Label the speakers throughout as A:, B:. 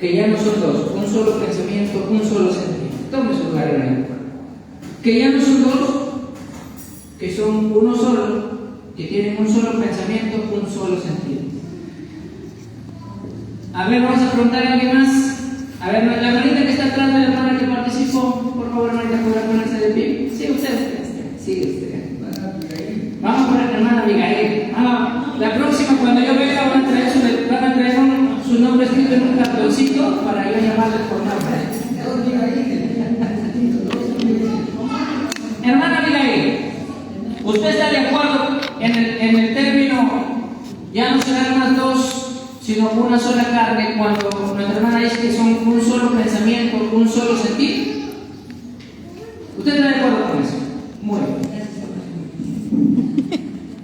A: que ya no son dos, un solo pensamiento, un solo sentir. Tome su lugar, hermano. Que ya no son dos, que son uno solo, que tienen un solo pensamiento, un solo sentido. A ver, vamos a preguntar a alguien más. A ver, la hermanita que está atrás de la hermana que participó, por favor, hermanita, ¿podrá ponerse de pie? Sí, usted. Sigue usted. Vamos a poner a la hermana Abigail. La próxima, cuando yo venga, van a traer su nombre escrito en un cartoncito para yo llamarles por nombre. Hermana Abigail, ¿usted está de acuerdo en el término ya no serán más dos, sino una sola carne, cuando nuestra hermana dice que son un solo pensamiento, un solo sentir? ¿Usted está de acuerdo con eso? Muy bien.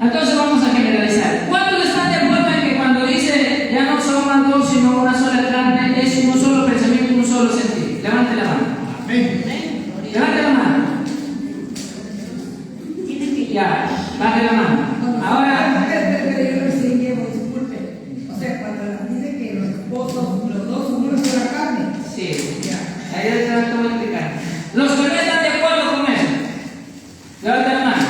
A: Entonces vamos a generalizar. ¿Cuántos están de acuerdo en que cuando dice ya no son más dos, sino una sola carne, es un solo pensamiento, un solo sentir? Levante la mano. Levante la mano. Ya, baje la mano. Ahora.
B: O sea, cuando dice que los esposos, los dos son una sola carne.
A: Sí, ya. Ahí te voy a explicar. Los que no están de acuerdo con eso, levante la mano.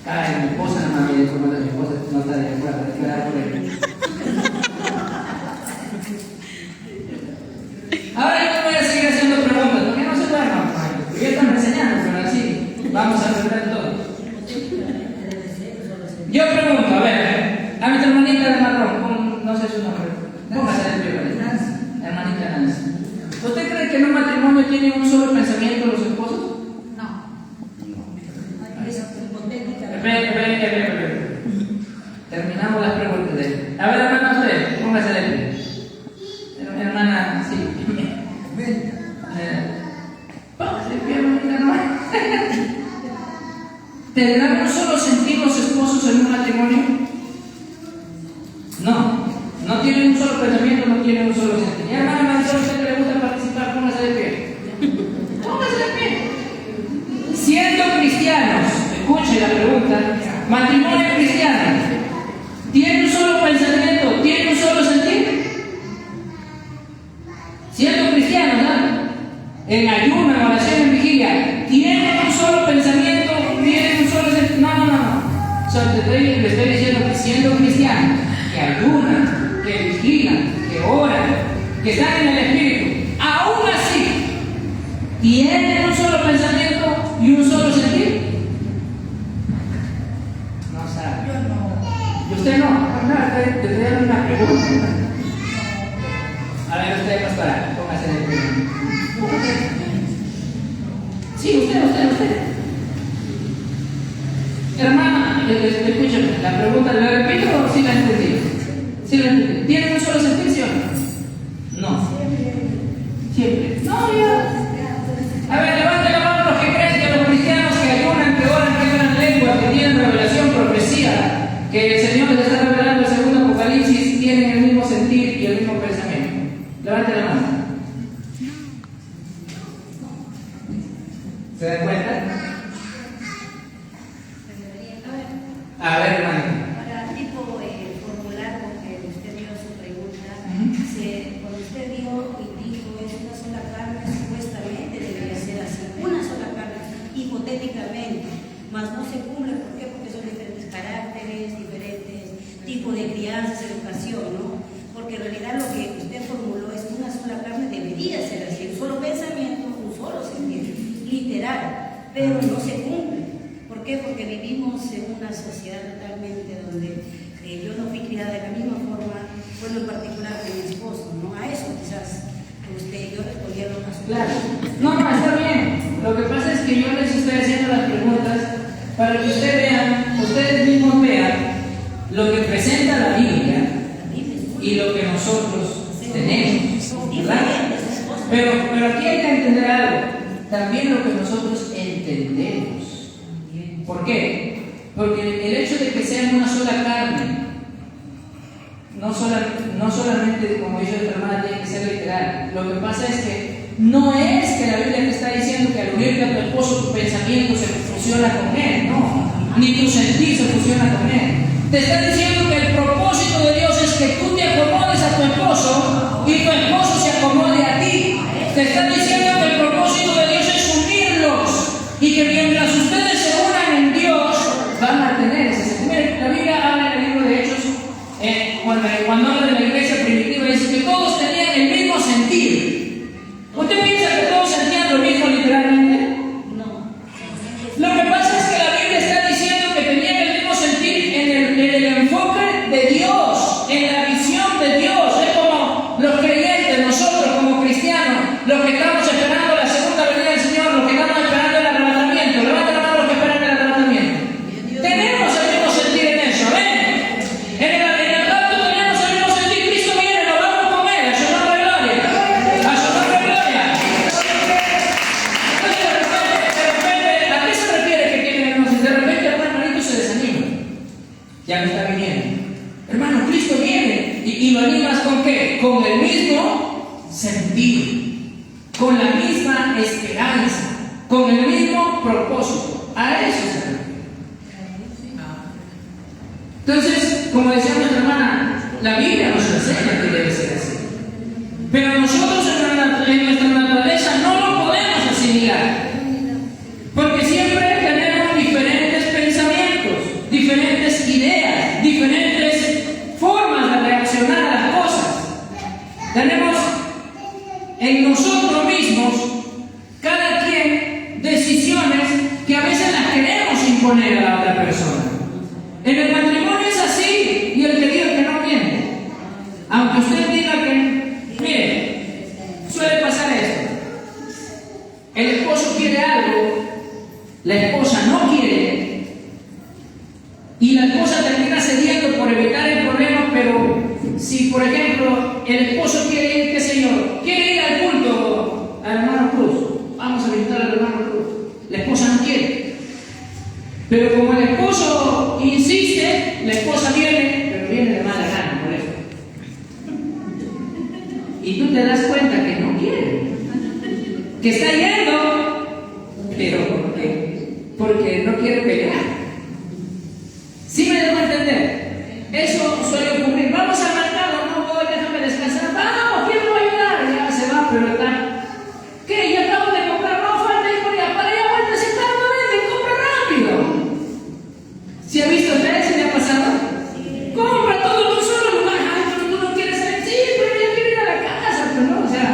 A: Ay, mi esposa no me dijo cuando mi esposa no está de acuerdo. Ahora yo voy a seguir haciendo preguntas, porque no se duerman, porque ya están enseñando, pero así vamos a aprender todo. Yo pregunto, a ver, a mi hermanita de marrón, no sé su nombre, póngase de pie, hermanita Nancy. ¿Usted cree que en un matrimonio tienen un solo pensamiento los esposos?
B: No.
A: Espere. Terminamos las preguntas de él. A ver, hermana, usted, póngase de pie. Hermana, sí. Póngase de pie, hermanita, no. ¿Tendrán un solo sentir los esposos en un matrimonio? No tienen un solo pensamiento, no tienen un solo sentir. Y hermana, me dice a usted que le gusta participar, póngase de pie. Póngase de pie. Siendo cristianos, escuche la pregunta, matrimonio cristiano, ¿tiene un solo pensamiento, tiene un solo sentir? Siendo cristianos, ¿no? En ayuno, en oración, en vigilia, ¿tienen un solo pensamiento, tienen un solo sentir? No. O sea, le estoy diciendo que siendo cristianos, que ayunan, que vigilan, que oran, que están en el Espíritu, aún así, ¿tienen un solo pensamiento y un solo sentir? No sabe.
B: Yo no.
A: ¿Y usted no? Te estoy dando una pregunta. A ver, usted, pastora, póngase de pie. Sí, usted. Hermana, escúchame, la pregunta, ¿la repito o sí la entendí? Sí la entendí. ¿Tienen un solo sentir, sí o no? No. Siempre. No, ya. A ver, levante la mano los que creen que los cristianos que ayunan, que oran, que hablan lengua, que tienen revelación, profecía, que el Señor les está revelando el segundo Apocalipsis, tienen el mismo sentir y el mismo pensamiento. Levante la mano. ¿Se dan cuenta? A ver, hermano.
C: Para formular lo que usted dio su pregunta, cuando usted dio y dijo es una sola carne, supuestamente debería ser así, una sola carne, hipotéticamente, mas no se cumple. ¿Por qué? Porque son diferentes caracteres, diferentes tipos de crianzas, educación, ¿no? Porque en realidad lo que usted formuló es una sola carne, debería ser así, un solo pensamiento, un solo sentido, literal, pero no se cumple. ¿Por qué? Porque vivimos en una sociedad totalmente donde yo no fui criada de la misma forma, bueno, en particular que mi esposo, ¿no? A eso quizás yo respondieron a su
A: Claro. No, está bien. Lo que pasa es que yo les estoy haciendo las preguntas para que ustedes mismos vean lo que presenta la Biblia y lo que nosotros tenemos, ¿verdad? Pero aquí hay que entender algo, también lo que nosotros entendemos. ¿Por qué? Porque el hecho de que sean una sola carne, no solamente, como dice la hermana, tiene que ser literal. Lo que pasa es que no es que la Biblia te está diciendo que al unirte a tu esposo tu pensamiento se fusiona con él, no, ni tu sentir se fusiona con él. Te está diciendo que el propósito de Dios es que tú te acomodes a tu esposo y tu esposo cuando habla de la iglesia primitiva, dice que todos tenían el mismo sentir. ¿Usted piensa que todos sentían lo mismo literalmente?
C: No.
A: Lo que pasa es que la Biblia está diciendo que tenían el mismo sentir en el enfoque de Dios, en la visión de Dios. Es como los creyentes, nosotros como cristianos, los que estamos esperando la segunda venida del Señor, los que estamos esperando el arrebatamiento. Levanten la mano los que esperan el arrebatamiento. Tenemos el mismo sentir en eso, ¿ven? En el rapto tenemos el mismo sentir. Cristo viene, nos vamos con Él, a su nombre gloria. A su nombre gloria. Entonces de repente, ¿a qué se refiere que tiene el mismo sentir? De repente el hermanito se desanima. Ya no está viniendo. Hermano, Cristo viene. ¿Y lo animas con qué? Con el mismo sentir, con la misma esperanza, con el mismo propósito. A eso se refiere. Entonces, como decía nuestra hermana, la Biblia nos enseña que debe ser así. Pero nosotros en nuestra naturaleza no lo podemos asimilar. Porque siempre tenemos diferentes pensamientos, diferentes ideas, diferentes formas de reaccionar a las cosas. Tenemos en nosotros mismos, cada quien, decisiones que a veces las queremos imponer a la otra persona. En el matrimonio es así, y el que diga que no miente. Aunque usted diga que, mire, suele pasar esto. El esposo quiere algo, la esposa no quiere, y la esposa termina cediendo por evitar el problema. Pero si, por ejemplo, el esposo quiere ir, qué sé yo, quiere ir al culto al hermano Cruz, vamos a visitar al hermano Cruz, la esposa no quiere. Pero como el esposo insiste, la esposa viene, pero viene de mala gana por eso. Y tú te das cuenta que no quiere, que está yendo, pero porque no quiere pelear. ¿Sí me dejo entender? Eso suele ocurrir. Vamos al mercado, no voy, déjame descansar. Vamos, ¿quién me va a ayudar? Ya se va, pero está. ¿Qué? Ya acabo de comprar, no falta ir por allá, para allá, vuelta, si está, no vende, compra rápido. ¿Sí ha visto usted? ¿Se le ha pasado? Sí. Compra todo en un solo lugar. Ay, pero tú no quieres salir. Sí, pero ya quiero ir a la casa. Pero no, o sea,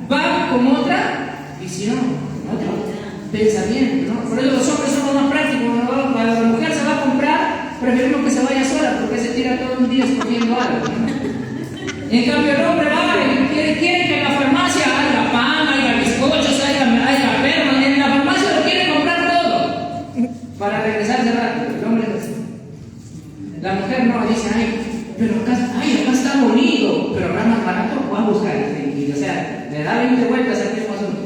A: va con otra visión, con otro pensamiento, ¿no? Por eso los hombres somos más prácticos. Cuando la mujer se va a comprar, preferimos que se vaya sola, porque se tira todo un día escogiendo algo, ¿no? En cambio, el hombre va y quiere que en la farmacia haya pan, haya bizcochos, haya perros. En la farmacia lo quiere comprar todo para regresarse rápido. El hombre es así. La mujer no dice, pero acá está bonito, pero ahora más barato, voy a buscar. O sea, le da 20 vueltas al mismo asunto.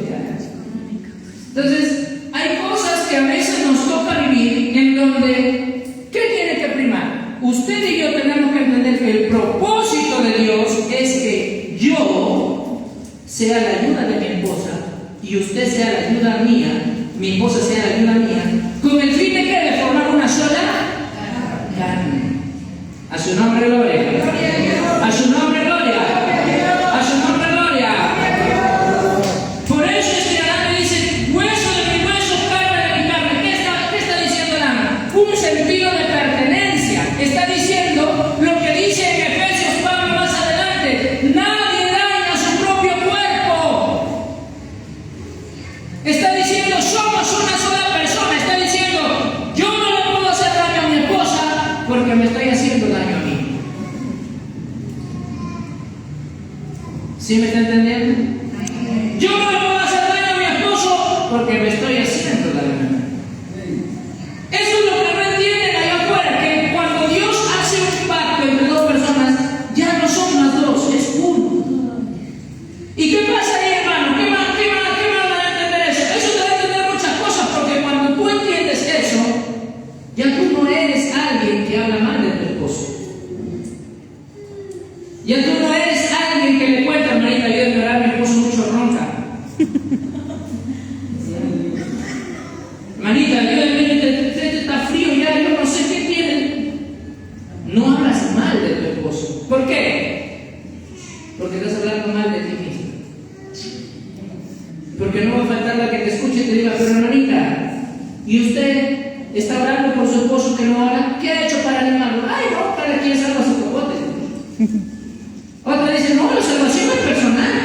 A: Entonces, hay cosas que a veces nos toca vivir en donde, ¿qué tiene que primar? Usted y yo tenemos que entender que el propósito de Dios es que yo sea la ayuda de mi esposa y usted sea la ayuda mía, mi esposa sea la ayuda mía, con el fin de que de formar una sola carne. A su nombre gloria. A su nombre gloria. A su nombre gloria. Por eso este Adán le dice, hueso de mi hueso, carne de mi carne. ¿Qué está diciendo Adán? Un sentido de pertenencia. Está diciendo lo que dice en Efesios Pablo más adelante. Nadie daña a su propio cuerpo. Está diciendo, somos una sola persona. Está diciendo, yo no le puedo hacer daño a mi esposa porque me estoy haciendo daño a mí. ¿Sí me está entendiendo? Yo no le puedo hacer daño a mi esposo porque me estoy haciendo daño a mí. Eso es lo que no entienden allá afuera, que cuando Dios hace un pacto entre dos personas, ya no son las dos, es uno. ¿Y qué pasa ahí, hermano? ¿Qué más van a entender eso? Eso te va a entender muchas cosas, porque cuando tú entiendes eso, ya tú no eres alguien que habla mal de tu esposo. Ya tú no eres alguien que le cuenta, hermanita, yo de verdad mi esposo mucho ronca. Hermanita, yo de repente está frío ya, yo no sé qué tiene. No hablas mal de tu esposo. ¿Por qué? Porque estás hablando mal de ti mismo. Porque no va a faltar la que te escuche y te diga, pero hermanita, ¿y usted está hablando por su esposo que no habla? ¿Qué ha hecho para animarlo? Ay, no, para quien salga su cocote. Otra dice, no, la salvación es personal.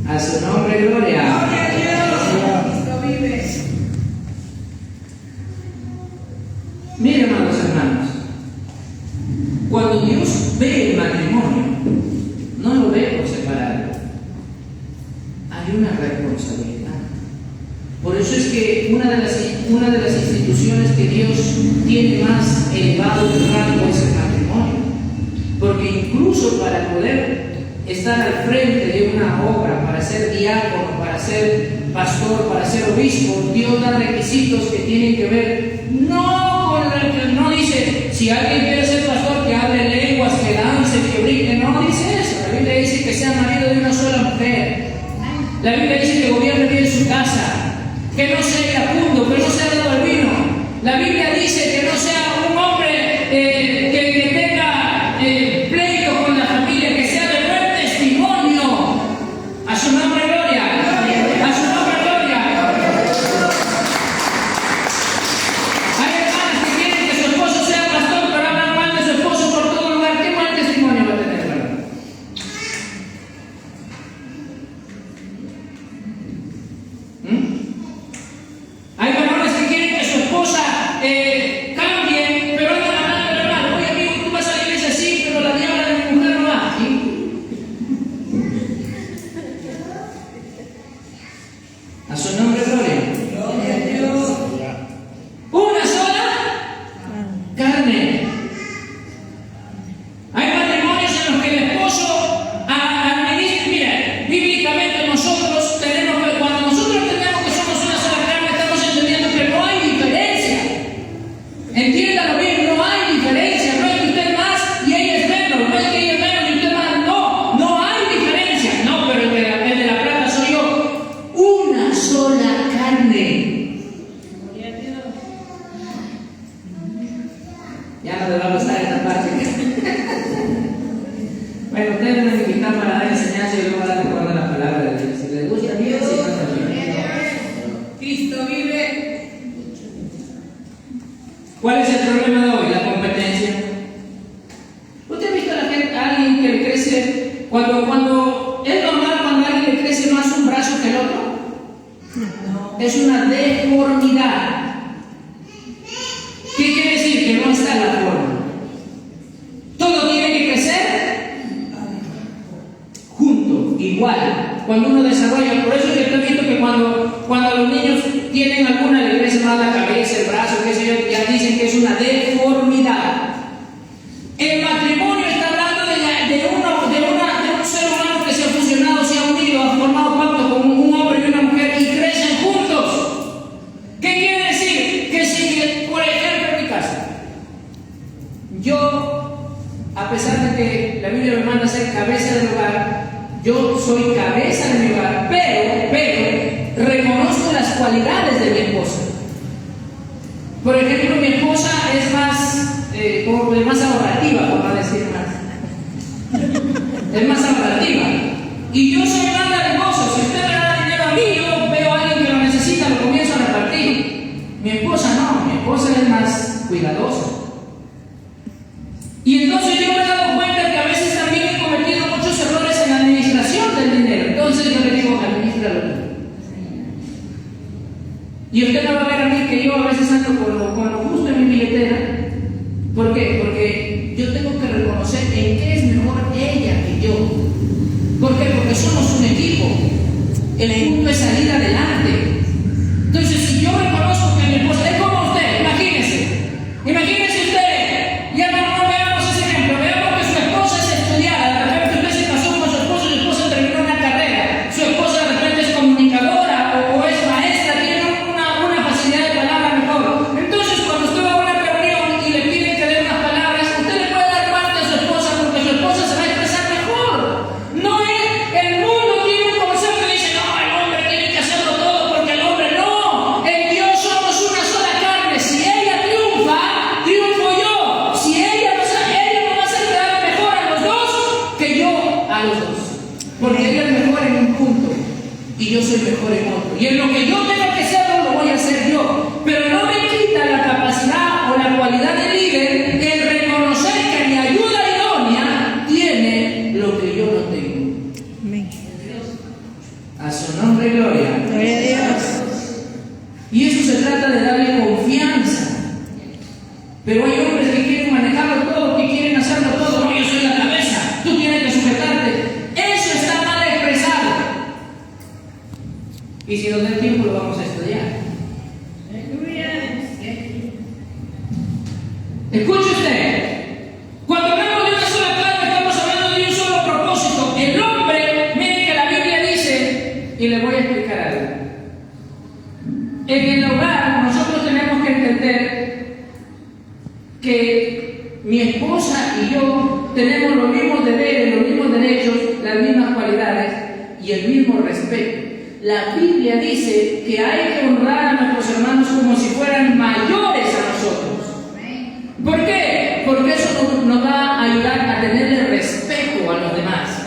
A: A su nombre, gloria.
B: Gloria a Dios. Cristo vive.
A: Mire, hermanos, cuando Dios ve el matrimonio, no lo ve por separado. Hay una responsabilidad. Por eso es que una de las instituciones que Dios tiene más elevado el rango es el matrimonio. Porque incluso para poder estar al frente de una obra, para ser diácono, para ser pastor, para ser obispo, Dios da requisitos que tienen que ver no con el que no dice, si alguien quiere ser pastor, que hable lenguas, que dance, que brinque, no dice eso. La Biblia dice que sea marido de una sola mujer. La Biblia dice que gobierne bien su casa, que no sea iracundo, que no sea dado al vino. La Biblia dice que no sea un hombre que tenga pleito con la familia, que sea de buen testimonio. A su nombre, gloria. A su nombre, gloria. Hay hermanas que quieren que su esposo sea pastor, pero hablan mal de su esposo por todo lugar. ¿Qué buen testimonio va a tener, hermano? Hay varones que quieren que su esposa cambie, pero andan hablando de mal. Oye, amigo, tú vas a la iglesia así, pero la diabla de mi mujer no va. ¿Sí? A su nombre, gloria.
B: Gloria a Dios.
A: Una sola carne. Hay matrimonios en los que el esposo administra. Mira, bíblicamente nosotros tenemos que, cuando nosotros entendemos que somos una sola carne, estamos entendiendo que no hay diferencia. Entiéndalo bien, no hay diferencia. No es que usted es más y ella es menos. No es que ella es menos y usted más. No, no hay diferencia. No, pero el de la plata soy yo. Una sola carne.
B: Gloria a Dios.
A: Ya no le va a gustar esta parte. Bueno, ustedes me invitan para dar enseñanza y luego dar recuerdo a la palabra de Dios. Si les gusta bien, si no también.
B: Cristo vive.
A: ¿Cuál es el problema de hoy? La competencia. ¿Usted ha visto a alguien que le crece cuando es normal cuando a alguien le crece más un brazo que el otro?
B: No.
A: Es una deformidad. ¿Qué quiere decir? Que no está en la forma. Todo tiene que crecer junto, igual. Cuando uno desarrolla, por eso yo te he visto que cuando los niños tienen alguna, le crece más la cabeza, el brazo, qué sé yo, ya dicen que es una deformidad. El matrimonio está hablando de un ser humano que se ha fusionado, se ha unido, ha formado pacto con un hombre y una mujer y crecen juntos. ¿Qué quiere decir? Que si, por ejemplo, en mi casa, yo, a pesar de que la Biblia me manda a ser cabeza del hogar, yo soy cabeza de mi hogar, pero reconozco las cualidades de mi esposa. Por ejemplo, mi esposa es más ahorrativa, por no decir más. Es más ahorrativa. Y yo soy más dadivoso. Si usted me da dinero a mí, yo veo a alguien que lo necesita, lo comienzo a repartir. Mi esposa no, mi esposa es más cuidadosa. Y entonces yo me he dado cuenta que a veces también he cometido muchos errores en la administración del dinero. Entonces yo le digo, administralo tú. Y usted me va a ver a mí que yo a veces ando con lo justo en mi billetera. ¿Por qué? Porque yo tengo que reconocer en qué es mejor ella que yo. ¿Por qué? Porque somos un equipo. El punto es salir adelante. Entonces, si yo reconozco que mi esposa es como usted, imagínese usted, ya no veamos ese ejemplo, veamos que su esposa es estudiada, de repente usted se casó con su esposo y su esposa terminó una carrera, su esposa de repente es comunicadora o es maestra, tiene una facilidad de palabra mejor. Entonces, cuando usted va a una reunión y le piden que dé unas palabras, usted le puede dar parte a su esposa porque su esposa se va a expresar mejor. No es, el mundo tiene un concepto que dice, no, el hombre tiene que hacerlo todo porque el hombre no. En Dios somos una sola carne. Si ella triunfa, triunfo yo. Si ella no va a hacer quedar mejor a los dos que yo a los dos. Porque ella es mejor en un punto y yo soy mejor en otro. Y en lo que yo tenga que hacerlo, lo voy a hacer yo. Pero no me quita la capacidad o la cualidad de líder el reconocer que me ayuda en el hogar nosotros tenemos que entender que mi esposa y yo tenemos los mismos deberes, los mismos derechos, las mismas cualidades y el mismo respeto. La Biblia dice que hay que honrar a nuestros hermanos como si fueran mayores a nosotros. ¿Por qué? Porque eso nos va a ayudar a tenerle respeto a los demás.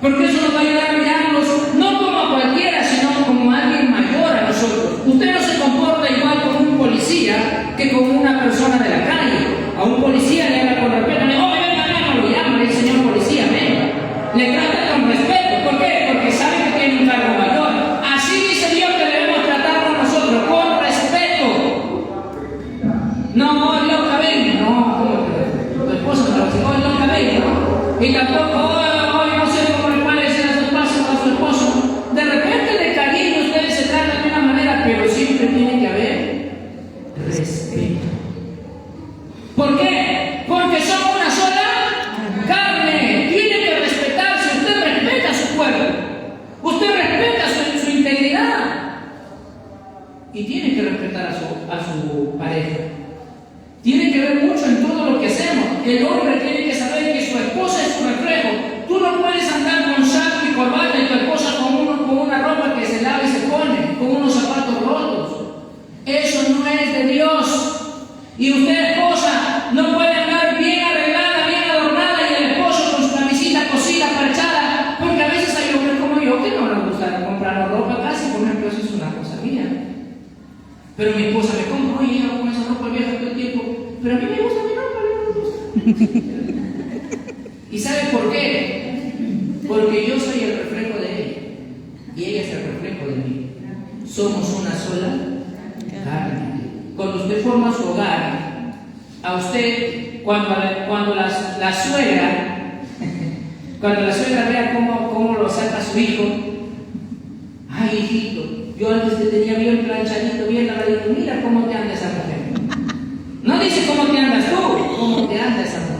A: Porque eso nos va a ayudar a mirarlos no como a cualquiera, sino como a alguien mayor a nosotros. Usted no se comporta igual con un policía que con una persona de la calle. A un policía le habla con respeto, le dice, oh, venga, no lo llama, el señor policía, venga. Le trata con respeto. ¿Por qué? Porque sabe que tiene un cargo mayor. Así dice Dios que debemos tratarnos nosotros, con respeto. No, es loca, venga, no, tu esposo me lo dice, oh, es loca, venga, ¿no? Y tampoco, oh, no sé cómo le puede decir a su esposo o a su esposo. De repente de cariño ustedes se tratan de una manera, pero siempre tiene que haber respeto. ¿Por qué? Porque son una sola carne. Tiene que respetarse. Usted respeta su cuerpo. Usted respeta su integridad. Y tiene que respetar a su pareja. Tiene que ver mucho en todo lo que hacemos. El hombre tiene que saber que su esposa es su reflejo. Tú no puedes andar con saco y corbata y tu esposa con una ropa que se lava y se pone, con unos zapatos rotos. Eso no es de Dios. Y usted, esposa, no puede andar bien arreglada, bien adornada y el esposo con su camisita cosida, parchada, porque a veces hay hombres como yo que no les gusta comprar ropa casi, por ejemplo, eso es una cosa mía. Pero mi esposa me compra, oye, yo con esa ropa vieja todo el tiempo, pero a mí me gusta mi ropa, a mí no me gusta. ¿Y sabe por qué? Porque yo soy el reflejo de ella y ella es el reflejo de mí. Somos una sola carne. Cuando usted forma su hogar, a usted, cuando la suegra, cuando la suegra vea cómo lo saca su hijo, ay, hijito, yo antes te tenía bien planchadito, bien lavadito, mira cómo te anda esa mujer. No dice cómo te andas tú, cómo te anda esa mujer.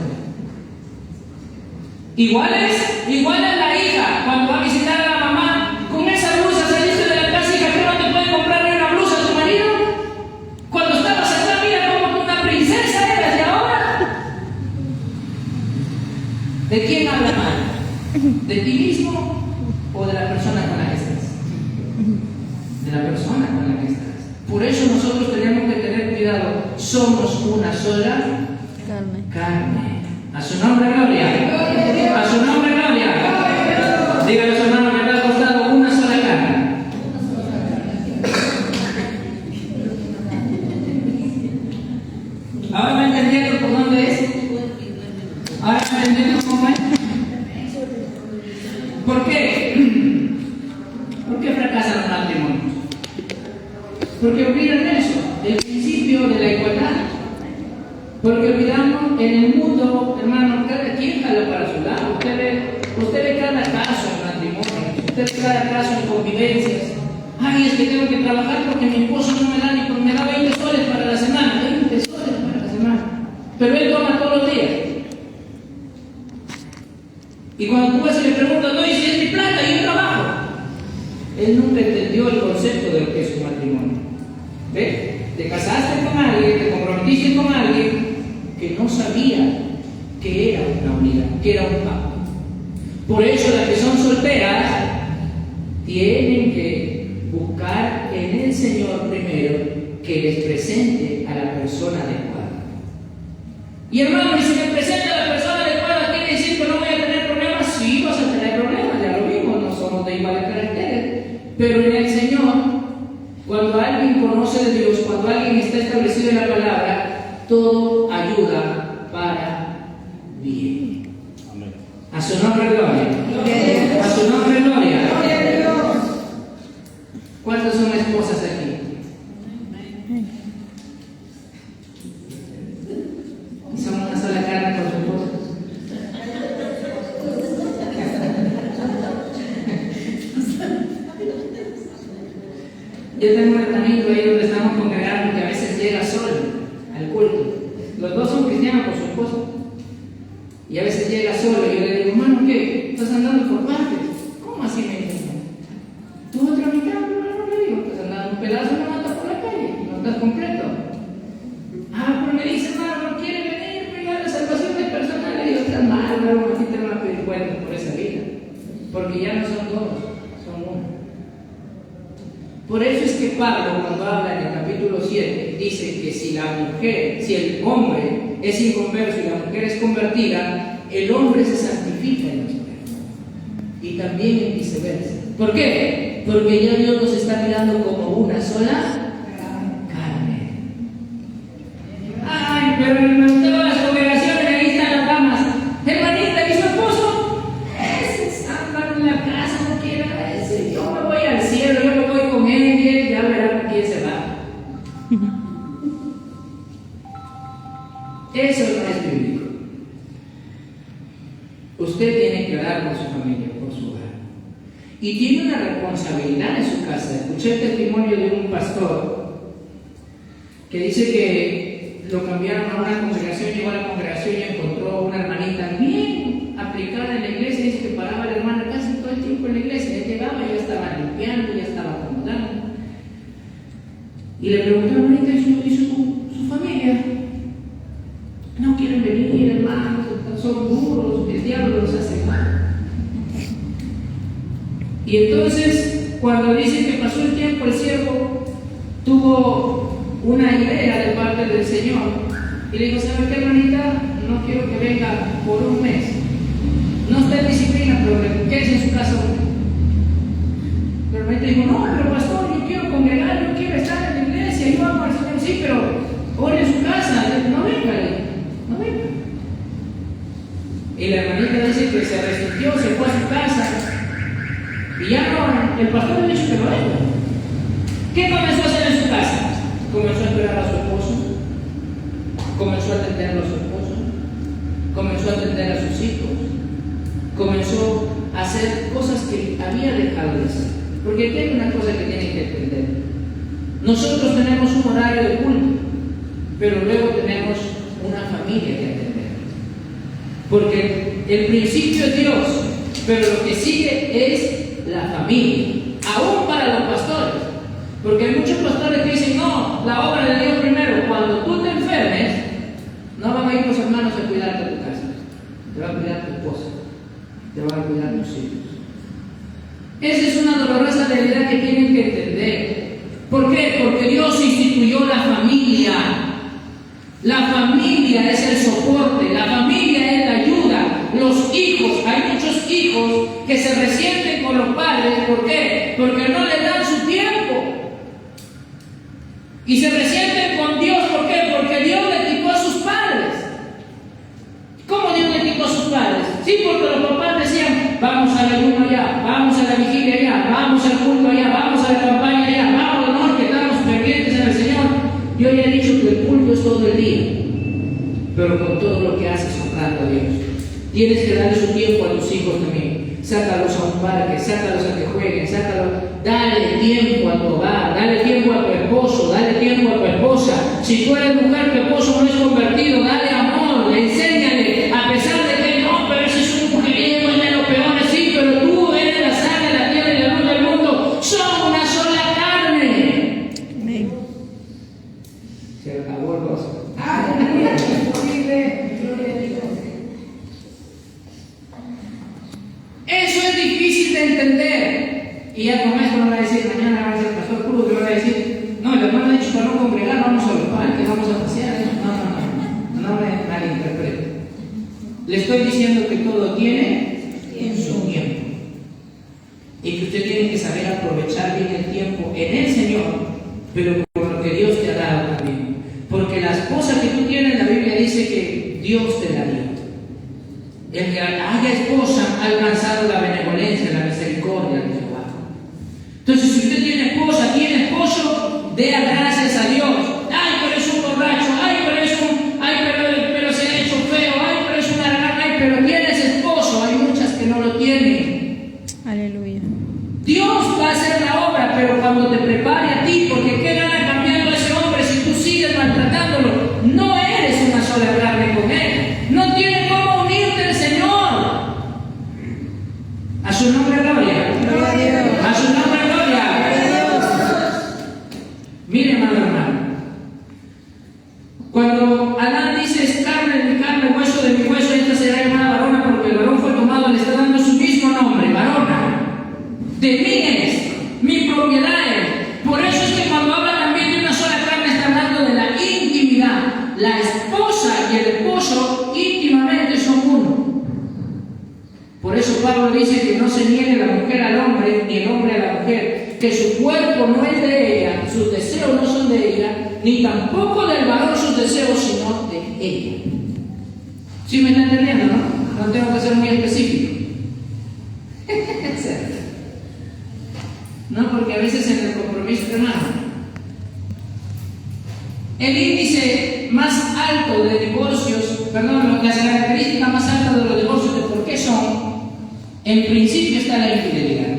A: Igual es la hija, cuando va a visitar a la mamá, con esa blusa saliste de la casa, hija, que no te puede comprar ni una blusa a tu marido. Cuando estabas acá, mira cómo tú una princesa eras, y ahora, ¿de quién habla mal? ¿De ti mismo o de la persona con la que estás? De la persona con la que estás. Por eso nosotros tenemos que tener cuidado. Somos una sola carne. A su nombre, gloria. A su nombre, gloria. Dígale a su hermano que te ha costado una sola carne. ¿Ahora me entendieron por dónde es? ¿Ahora me entendieron cómo es? ¿Por qué? ¿Por qué fracasan los matrimonios? Porque olvidan eso, el principio de la igualdad. Porque olvidamos en el mundo, hermano, cada quien jala para su lado. Usted ve cada caso en matrimonio, usted ve cada caso en convivencias. Ay, es que tengo que trabajar porque mi esposo no me da ni me da 20 soles para la semana, 20 soles para la semana. Pero él toma todos los días. Y cuando tú vas y le preguntas, no, y si es mi plata y yo trabajo. Él nunca entendió el concepto de lo que es un matrimonio. ¿Ves? Te casaste con alguien, te comprometiste con alguien que no sabía que era una unidad, que era un pacto. Por eso las que son solteras tienen que buscar en el Señor primero que les presente a la persona adecuada. Y hermano, y si me presenta a la persona adecuada, ¿quiere decir que no voy a tener problemas? Sí, vas a tener problemas, ya lo vimos, no somos de iguales caracteres. Pero en el Señor, cuando alguien conoce de Dios, cuando alguien está establecido en la palabra, todo ayuda para bien. Amén. A su nombre, gloria. A su nombre, gloria. ¿Cuántas son esposas aquí? ¿Y son una sola carne con su esposa? Yo tengo un hermanito ahí donde estamos congregando que a veces llega solo al culto. Los dos son cristianos por su esposa. Y a veces llega solo y yo le digo, hermano, ¿qué? ¿Estás andando por partes? ¿Cómo así me dice? ¿Tú otra mitad, hermano? Le digo, ¿estás andando un pedazo de mata por acá? porque ya no son dos, son uno. Por eso es que Pablo, cuando habla en el capítulo 7, dice que si la mujer, si el hombre es inconverso y la mujer es convertida, el hombre se santifica en los mujeres. Y también en viceversa. ¿Por qué? Porque ya Dios nos está mirando como una sola carne. Ay, pero en todas las congregaciones ahí están las damas. Hermanita, ¿y su esposo? Ese anda en la casa, no quiere a ese. Yo me voy al cielo, yo me voy con él y él ya verá con quién se va. Eso no es bíblico. Usted tiene que orar por su familia, por su hogar. Y tiene una responsabilidad en su casa. Escuché el testimonio de un pastor que dice que lo cambiaron a una congregación, llegó a la congregación y encontró una hermanita bien aplicada en la iglesia. Dice que paraba la hermana casi todo el tiempo en la iglesia. Ella llegaba, ya estaba limpiando, ya estaba acomodando. Y le preguntó, hermanita, ¿y su familia? No quieren venir, hermanos, son duros, el diablo los hace mal. Y entonces, cuando dice que pasó el tiempo, el siervo tuvo una idea de parte del Señor y le dijo, ¿sabe qué, hermanita? No quiero que venga por un mes. No está en disciplina, pero quédese en su casa. Pero la hermanita dijo, no, pero pastor, yo quiero congregar, yo quiero estar en la iglesia, yo amo al Señor. Sí, pero ore en su casa, no venga. No venga. Y la hermanita dice que se resintió, se fue a su casa y ya no, el pastor le dijo que no venga. ¿Qué comenzó a hacer en su casa? Comenzó a esperar a su esposo, comenzó a atender a su esposo, comenzó a atender a sus hijos, comenzó a hacer cosas que había dejado de hacer. Porque aquí hay una cosa que tienen que entender. Nosotros tenemos un horario de culto, pero luego tenemos una familia que atender. Porque el principio es Dios, pero lo que sigue es la familia, aún para los pastores. Porque hay muchos pastores que dicen, no, la obra de Dios primero. Cuando tú te enfermes, no van a ir los hermanos a cuidarte tu casa, te van a cuidar tu esposa, te van a cuidar tus hijos. Esa es una dolorosa realidad que tienen que entender. ¿Por qué? Porque Dios instituyó la familia. La familia es el soporte, la familia es la ayuda. Los hijos, hay muchos hijos que se resienten con los padres. ¿Por qué? Porque no les dan su tiempo. Y se resienten con Dios. ¿Por qué? Porque Dios le quitó a sus padres. ¿Cómo Dios le quitó a sus padres? Sí, porque los papás decían, vamos al ayuno allá, vamos a la vigilia allá, vamos al culto allá, vamos a la campaña allá, vamos, no, que estamos pendientes en el Señor. Yo ya he dicho que el culto es todo el día, pero con todo lo que haces honrando a Dios. Tienes que darle su tiempo a tus hijos también. Sácalos a un parque, sácalos a que jueguen, sácalos. Dale tiempo a tu hogar, dale tiempo a tu esposo, dale tiempo a tu esposa. Si tú eres mujer, tu esposo no es convertido, dale amor, enséñale, a pesar de que no, pero ese es un mujeriego, es de los peores, sí, pero tú eres la sal de la tierra y la luz del mundo. Son una sola carne.
B: Amén.
A: Se acabó el gozo.
B: Aleluya. Gloria a Dios.
A: Eso es difícil de entender. Y ya con esto no va a decir, mañana va a ser el pastor Cruz, que va a decir, no, el hermano ha dicho para no congregar, vamos a los parques, vamos a pasear. No me malinterprete. Le estoy diciendo que todo tiene su tiempo. Y que usted tiene que saber aprovechar bien el tiempo en el Señor, pero con lo que Dios te ha dado también. Porque las cosas que tú tienes, la Biblia dice que Dios te la dio. El que haya esposa ha alcanzado la benevolencia, la misericordia de Jehová. Entonces, si usted tiene esposa, tiene esposo, dé gracias a Dios. Ay, pero es un borracho, ay, pero se ha hecho feo, ay, pero es una rana, ay, pero tienes esposo. Hay muchas que no lo tienen.
D: Aleluya.
A: Dios va a hacer la obra, pero cuando te prepare a ti, porque ¿qué gana cambiando a ese hombre si tú sigues maltratándolo? No eres una sola carne con él. No tiene cómo unirte al Señor. A su nombre gloria. A su nombre gloria. Mire, hermano. Por eso Pablo dice que no se niegue la mujer al hombre, ni el hombre a la mujer, que su cuerpo no es de ella, sus deseos no son de ella, ni tampoco del varón sus deseos, sino de ella. ¿Sí me está entendiendo, no? No tengo que ser muy específico. No, porque a veces en el compromiso, hermano, el índice más alto de divorcios, las características más altas de los divorcios, ¿de por qué son? En principio está la infidelidad,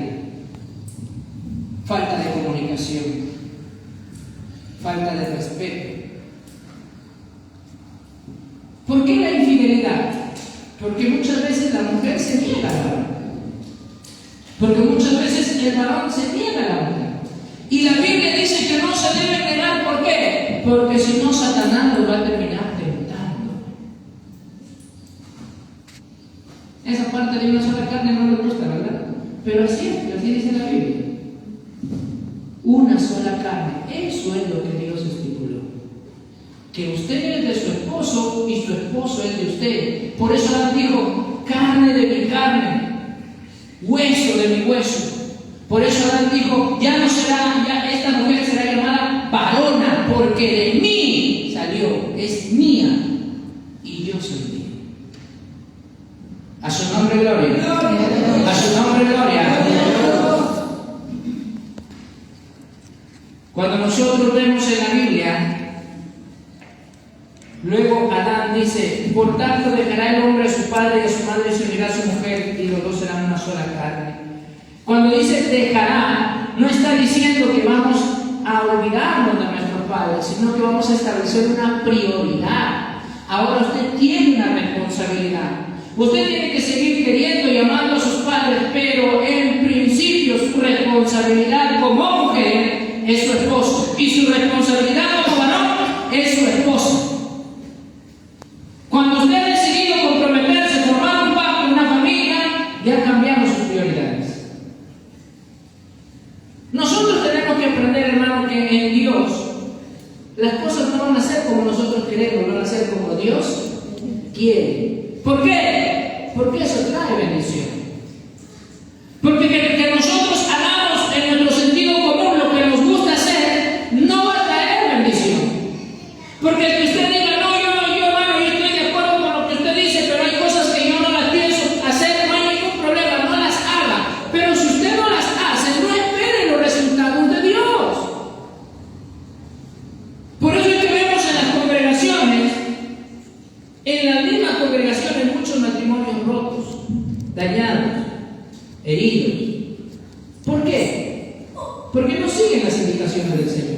A: falta de comunicación, falta de respeto. ¿Por qué la infidelidad? Porque muchas veces la mujer se niega al varón. Porque muchas veces el varón se niega a la mujer. Y la Biblia dice que no se debe negar. ¿Por qué? Porque si no, Satanás lo va a terminar tentando. Esa parte de una sola carne no le gusta, ¿verdad? Pero así dice la Biblia. Una sola carne. Eso es lo que Dios estipuló. Que usted es de su esposo y su esposo es de usted. Por eso Adán dijo, carne de mi carne, hueso de mi hueso. Por eso Adán dijo, esta mujer será llamada varona, porque de mí salió, es mía y yo soy mía. A su nombre gloria. A su nombre gloria. Cuando nosotros vemos en la Biblia, luego Adán dice, por tanto dejará el hombre a su padre y a su madre y se unirá a su mujer y los dos serán una sola carne. Cuando dice dejará, no está diciendo que vamos a olvidarnos de nuestro padre, sino que vamos a establecer una prioridad. Ahora usted tiene una responsabilidad. Usted tiene que seguir queriendo y amando a sus padres, pero en principio su responsabilidad como mujer es su esposo y su responsabilidad como varón es su esposa. Cuando usted ha decidido comprometerse, formar un pacto, una familia, ya cambiamos sus prioridades. Nosotros tenemos que aprender, hermano, que en Dios las cosas no van a ser como nosotros queremos, van a ser como Dios quiere. ¿Por qué? Porque eso trae bendición. Porque que nosotros hagamos en nuestro sentido común lo que nos gusta hacer, no va a traer bendición. Porque el que usted diga, no, yo hermano, yo estoy de acuerdo con lo que usted dice, pero hay cosas que yo no las pienso hacer, no hay ningún problema, no las haga. Pero si usted no las hace, no espere los resultados de Dios. Por eso es que vemos en las congregaciones, en las mismas congregaciones, muchos matrimonios rotos, dañados, heridos. ¿Por qué? Porque no siguen las indicaciones del Señor.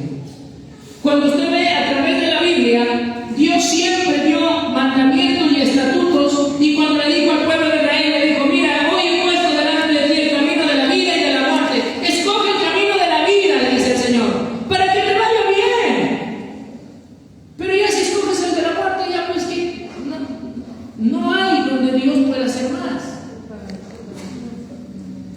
A: Cuando usted ve a través de la Biblia, Dios siempre dio mandamientos y estatutos, y cuando le dijo al pueblo de Israel, le dijo, mira, hoy he puesto delante de ti el camino de la vida y de la muerte. Escoge el camino de la vida, le dice el Señor, para que te vaya bien. Pero ya si escoges el de la muerte, ya pues que no hay donde Dios pueda hacer más.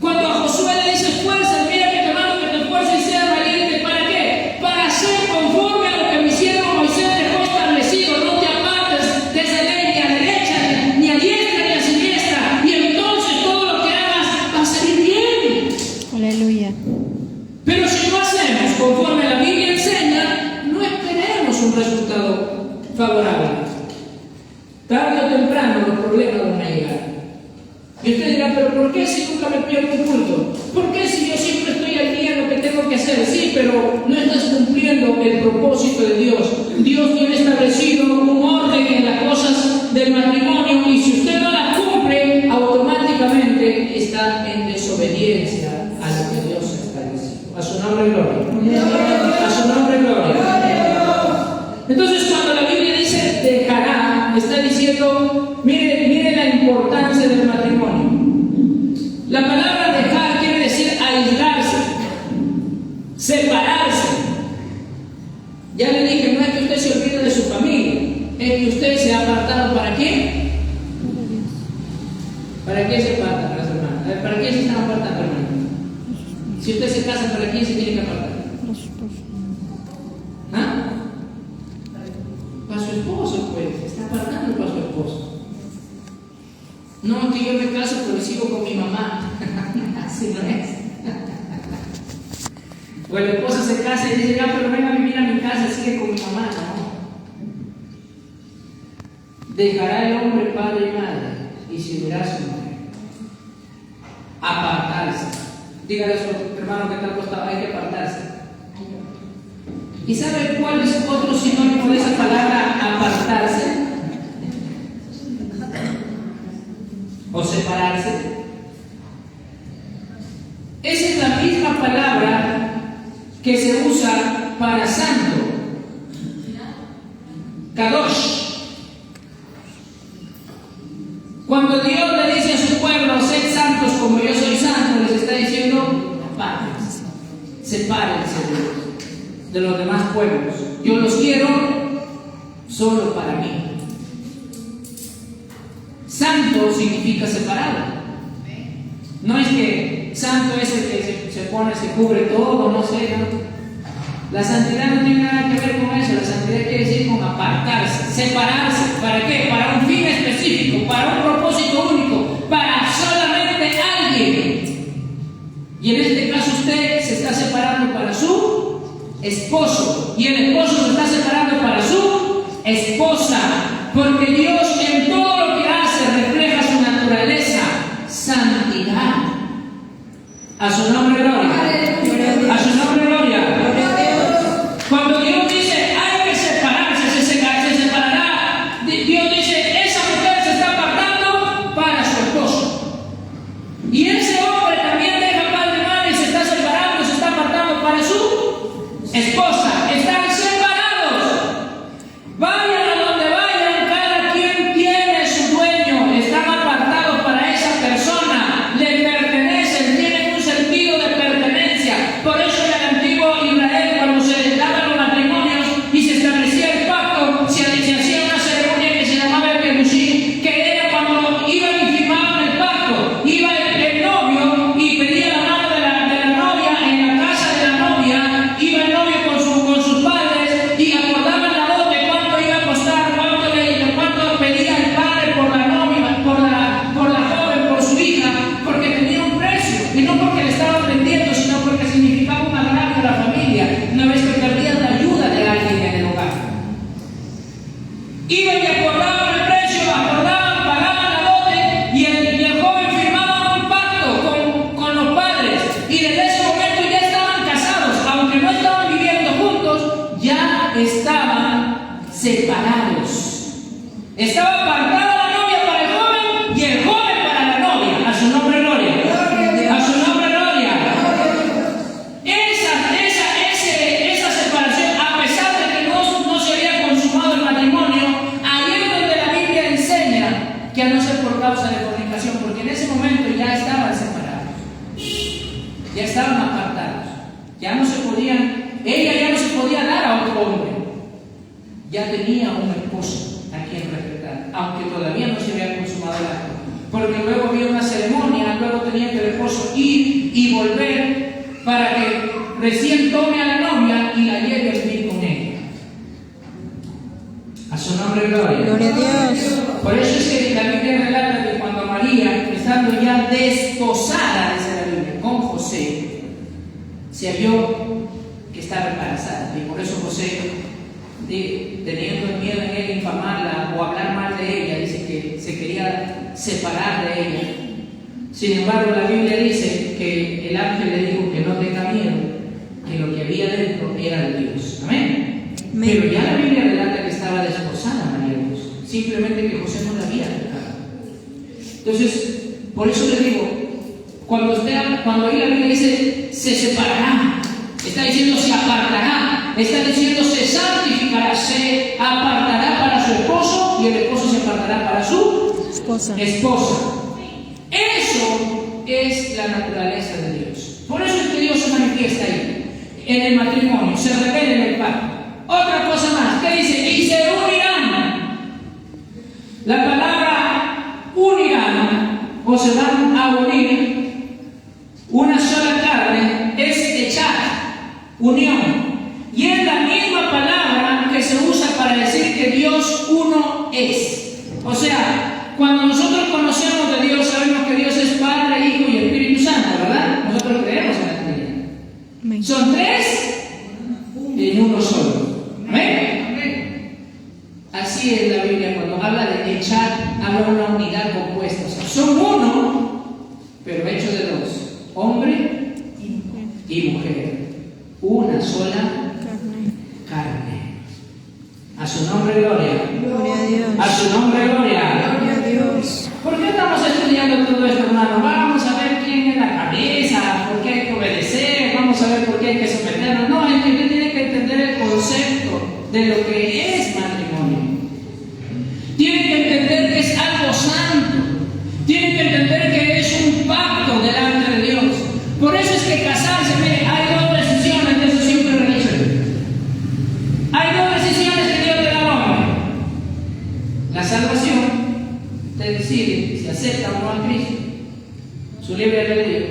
A: Cuando a Josué le dice esfuerza, mira que te mando que te esfuerces y seas valiente, ¿para qué? Para ser conforme a lo que mi siervo Moisés dejó establecido. No te apartes de esa ley ni a derecha, ni a diestra, ni a siniestra, y entonces todo lo que hagas va a salir bien.
D: Aleluya.
A: Pero si no hacemos conforme a la Biblia enseña, no esperemos un resultado favorable. Tarde o temprano los problemas van a llegar. Y usted dirá, pero ¿por qué si nunca me pierdo un culto? ¿Por qué si yo siempre estoy al día en lo que tengo que hacer? Sí, pero no estás cumpliendo el propósito de Dios. Dios tiene establecido un orden en las cosas del matrimonio, y si usted no las cumple, automáticamente está en desobediencia a lo que Dios ha establecido. A su nombre gloria. A su nombre gloria. Entonces, cuando la Biblia dice dejará, está diciendo, mire la importancia del matrimonio. La palabra dejar quiere decir aislarse, separarse. Ya le dije, no es que usted se olvide de su familia, es que usted se ha apartado. ¿Para qué? ¿Para qué se aparta, hermano? ¿Para qué se están apartando, hermano? Si usted se casa, ¿para quién se tiene que apartar? ¿Ah? Para su esposo, pues, se está apartando para su esposo. No, que yo me caso pero sigo con mi mamá. Así no es. O el esposo se casa y dice, ya, pero ven a vivir a mi casa, sigue con mi mamá. No. Dejará el hombre padre y madre y se unirá a su mujer. Apartarse. Dígale a su hermano que está al costado, hay que apartarse. ¿Y sabe cuál es otro sinónimo de esa palabra apartarse? O separarse. Esa es la misma palabra que se usa para santo. Kadosh. Cuando Dios le dice a su pueblo, sed santos como yo soy santo, les está diciendo, apártense, sepárense de los demás pueblos. Yo los quiero solo para mí. Santo significa separado. No es que santo es el que se pone, se cubre todo, no sé, ¿no? La santidad no tiene nada que ver con eso. La santidad quiere decir con apartarse, separarse. ¿Para qué? Para un fin específico, para un propósito único, para solamente alguien. Y en este caso usted se está separando para su esposo y el esposo se está separando para su esposa, porque Dios en todo lo que hace refleja su naturaleza, santidad. A su nombre gloria. A su nombre gloria. Cuando Dios dice hay que separarse, se separará. Dios dice esa mujer se está apartando para su esposo. Y ese hombre también deja padre y madre y se está separando, se está apartando para su esposa. Están separados. Vayan a donde vayan, cada quien tiene su dueño. Están apartados para esa persona. Le pertenecen, tienen un sentido de pertenencia. Por eso en el antiguo Israel, cuando se daban los matrimonios y se establecía el pacto, se hacía una ceremonia que se llamaba el Kedushim, que era cuando iban y firmaban el pacto. Iba el novio y pedía la mano de la novia en la casa de la novia. Iba el novio con sus padres y acordaban la dote, cuánto iba a costar, cuánto pedía el padre por la novia, por la joven, por su hija, porque tenía un precio, y no porque le estaban vendiendo, sino porque significaba un agravio a la familia, una vez que perdían la ayuda de alguien en el hogar. Iban y acordaban el precio, pagaban la dote, y el joven firmaba un pacto con los padres, y desde ese momento ya estaban casados, aunque no estaban viviendo juntos, ya estaban separados. Estaba apartada la novia para el joven y el joven para la novia. A su nombre gloria. A su nombre gloria. Esa separación, a pesar de que no se había consumado el matrimonio, ahí es donde la Biblia enseña que a no ser por causa de fornicación, porque en ese momento ya estaban separados, ya estaban apartados, ella ya no se podía dar a otro hombre, ya tenía un esposo a quien respetar, aunque todavía no se había consumado el acto, porque luego había una ceremonia, luego tenía que el esposo ir y volver para que recién tome a la novia y la lleve a vivir con ella. A su nombre gloria.
D: Gloria a Dios.
A: Por eso es que la Biblia relata que cuando María, estando ya desposada, dice la Biblia, con José, se vio que estaba embarazada, y por eso José, teniendo miedo en ella, infamarla o hablar mal de ella, dice que se quería separar de ella. Sin embargo, la Biblia dice que el ángel le dijo que no tenga miedo, que lo que había dentro era de Dios. Amén. Pero ya la Biblia relata que estaba desposada María de Dios, simplemente que José no la había dejado. Entonces, por eso les digo, cuando ahí la Biblia dice se separará, está diciendo se apartará, está diciendo se santificará, se apartará para su esposo y el esposo se apartará para su esposa. Eso es la naturaleza de Dios. Por eso es que Dios se manifiesta ahí, en el matrimonio, se revela en el pacto. Otra cosa más, ¿qué dice? Y se unirán. La palabra unirán, o se van a unir, una sola carne, es echar, unión. Y es la misma palabra que se usa para decir que Dios uno es. O sea, cuando nosotros conocemos de son uno, pero hecho de dos, hombre y mujer, una sola carne. A su nombre gloria.
D: Gloria a Dios.
A: A su nombre gloria.
D: Gloria a Dios.
A: ¿Por qué estamos estudiando todo esto, hermano? Vamos a ver quién es la cabeza, por qué hay que obedecer, vamos a ver por qué hay que someternos. No, es que usted tiene que entender el concepto de lo que es matrimonio. Tiene que entender que es algo santo. Tiene que entender que es un pacto delante de Dios. Por eso es que casarse, mire, hay dos decisiones, de eso siempre realizo. Hay dos decisiones que Dios le da al hombre. La salvación, usted decide si acepta o no a Cristo, su libre albedrío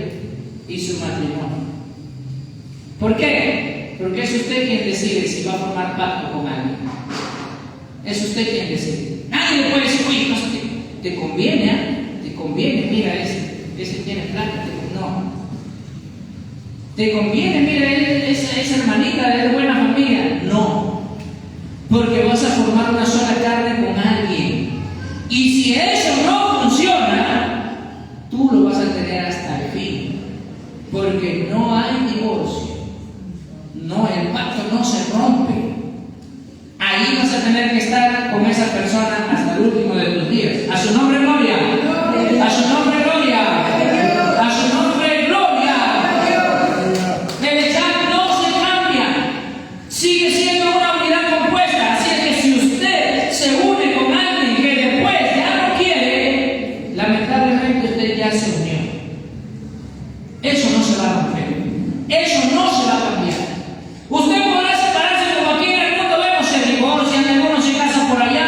A: y su matrimonio. ¿Por qué? Porque es usted quien decide si va a formar pacto con alguien. Es usted quien decide. Nadie le puede decir, oye, te conviene, ¿eh? Te conviene, mira, ese tiene plata, no. ¿Te conviene? Mira, esa hermanita es buena familia. No. Porque vas a formar una sola carne con alguien. Y si eso no funciona, tú lo vas a tener hasta el fin. Porque no hay divorcio. No, el pacto no se rompe. Ahí vas a tener que estar con esa persona hasta el último de tus días. A su nombre, gloria. A su nombre, gloria. A su nombre, gloria. El Echad no se cambia. Sigue siendo una unidad compuesta. Así es que si usted se une con alguien que después ya no quiere, lamentablemente usted ya se unió. Eso no se va a romper. Eso no se va a cambiar. Usted podrá separarse como aquí en el mundo vemos, se divorcian, algunos se casan por allá,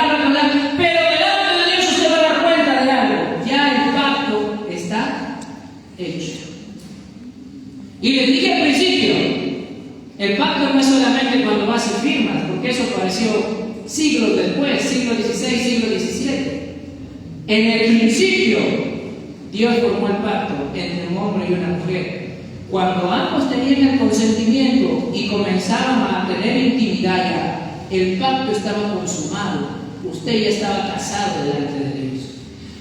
A: pero delante de Dios usted va a dar cuenta de algo. Ya el pacto está hecho. Y les dije al principio, el pacto no es solamente cuando vas y firmas, porque eso apareció siglos después, siglo XVI, siglo XVII. En el principio, Dios formó el pacto entre un hombre y una mujer. Cuando ambos tenían el consentimiento y comenzaban a tener intimidad ya, el pacto estaba consumado. Usted ya estaba casado delante de Dios.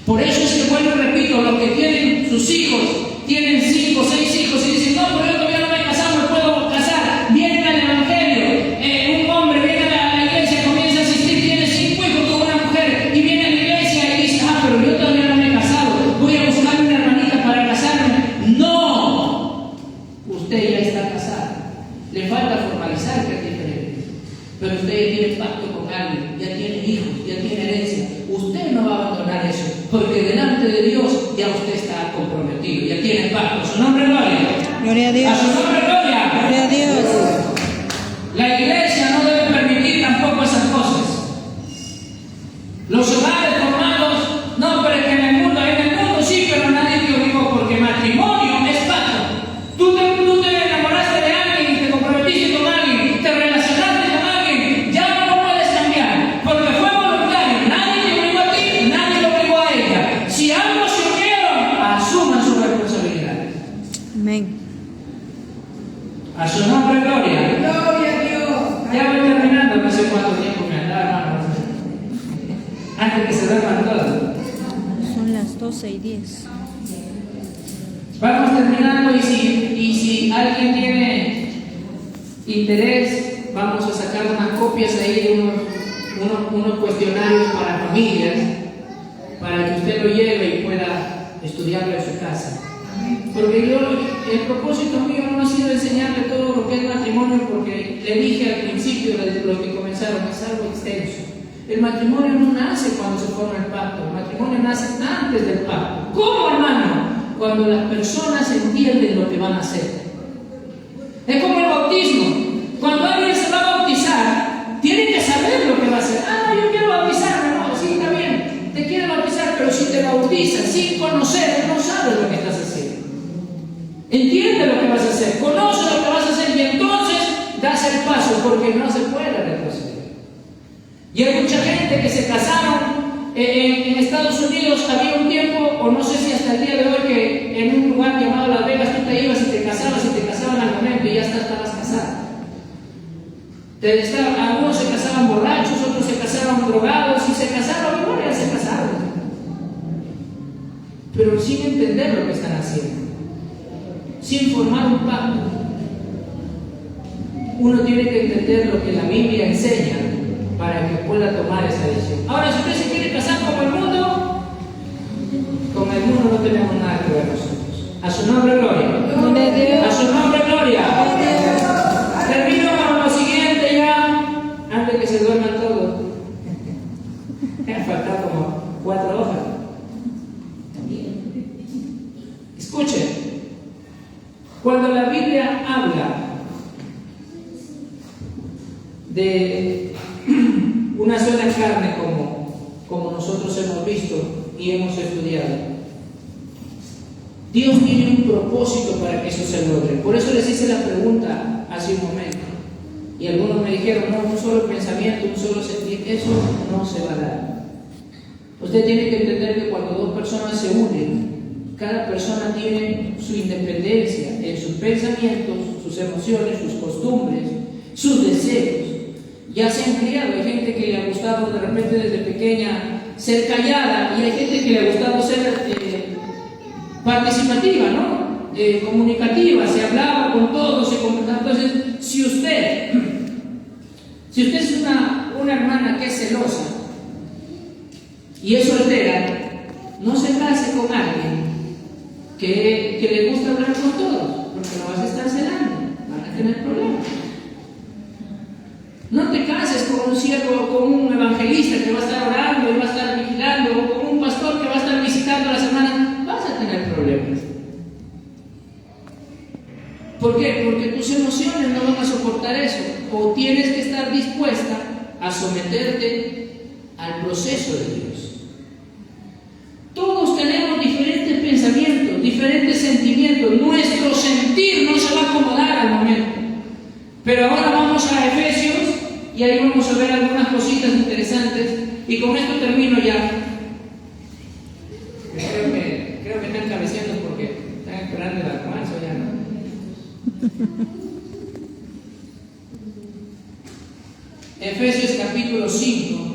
A: Por eso es que, bueno, repito, los que tienen sus hijos, tienen 5 o 6 hijos y dicen, no, pero yo todavía no me he casado, me puedo casar. Vienen al Evangelio, un hombre viene a la iglesia, comienza a asistir, tiene 5 hijos con una mujer y viene a la iglesia y dice, pero yo todavía no me he casado, voy a buscar una hermanita para casarme. No, usted ya está casado, le falta formalizar, que es diferente, pero usted ya tiene pacto con alguien, ya tiene hijos, ya tiene herencia. Usted no va a abandonar eso, porque delante de Dios ya usted está comprometido, ya tiene pacto. Su nombre, gloria.
D: Gloria a Dios.
A: A su nombre, gloria.
D: Gloria a Dios.
A: La iglesia no debe permitir tampoco esas cosas. Los hogares formados, no, pero es que en el mundo sí, pero nadie te obligó, porque matrimonio es pacto. Tú te enamoraste de alguien y te comprometiste con alguien, te relacionaste con alguien, ya no puedes cambiar, porque fue voluntario. Nadie te obligó a ti, nadie lo obligó a ella. Si ambos se unieron, asuman su responsabilidad.
D: Amén.
A: A su nombre, gloria.
B: Gloria a Dios.
A: Ya voy terminando, no sé cuánto tiempo me da, hermano. Antes que se duerman todos.
D: Son las 12:10.
A: Vamos terminando y si alguien tiene interés, vamos a sacar unas copias ahí de unos cuestionarios para familias, para que usted lo lleve y pueda estudiarlo en su casa. Porque el propósito mío no ha sido enseñarle todo lo que es matrimonio, porque le dije al principio de los que comenzaron, es algo extenso. El matrimonio no nace cuando se forma el pacto, el matrimonio nace antes del pacto. ¿Cómo, hermano? Cuando las personas entienden lo que van a hacer. Es como el bautismo. Cuando alguien se va a bautizar, tiene que saber lo que va a hacer. Yo quiero bautizarme. No, sí, está bien, te quiero bautizar, pero si te bautizas sin conocer, no sabes lo que estás haciendo. Entiende lo que vas a hacer, conoce lo que vas a hacer y entonces das el paso, porque no se puede retroceder. Y hay mucha gente que se casaron en Estados Unidos. Había un tiempo, o no sé si hasta el día de hoy, que en un lugar llamado Las Vegas tú te ibas y te casaban al momento y ya estabas casado. Algunos se casaban borrachos, otros se casaban drogados y se casaban, igual ya se casaron. pero sin entender lo que están haciendo, sin formar un pacto. Uno tiene que entender lo que la Biblia enseña para que pueda tomar esa decisión. Ahora, si usted se quiere casar con el mundo no tenemos nada que ver nosotros. A su nombre, gloria. A su nombre, gloria. Termino con lo siguiente ya, antes que se duerman todos. Me han faltado como 4 hojas. Escuchen, cuando la Biblia habla de una sola carne como nosotros hemos visto y hemos estudiado, Dios tiene un propósito para que eso se logre. Por eso les hice la pregunta hace un momento y algunos me dijeron, no, un solo pensamiento, un solo sentimiento, eso no se va a dar. Usted tiene que entender que cuando 2 personas se unen, cada persona tiene su independencia en sus pensamientos, sus emociones, sus costumbres, sus deseos. Ya se han criado, hay gente que le ha gustado de repente desde pequeña ser callada y hay gente que le ha gustado ser participativa, ¿no? Comunicativa, se hablaba con todos, se conversaba. Entonces, si usted es una hermana que es celosa y es soltera, no se case con alguien que le gusta hablar con todos, porque lo vas a estar celando, van a tener problemas. No te cases con un siervo, con un evangelista que va a estar orando y va a estar vigilando, o con un pastor que va a estar visitando a la semana, vas a tener problemas. ¿Por qué? Porque tus emociones no van a soportar eso, o tienes que estar dispuesta a someterte al proceso de Dios. Todos tenemos diferentes pensamientos, diferentes sentimientos, nuestro sentir no se va a acomodar al momento. Pero ahora vamos a Efesios y ahí vamos a ver algunas cositas interesantes y con esto termino ya. Creo que están cabeceando porque están esperando el almuerzo ya, ¿no? Efesios capítulo 5.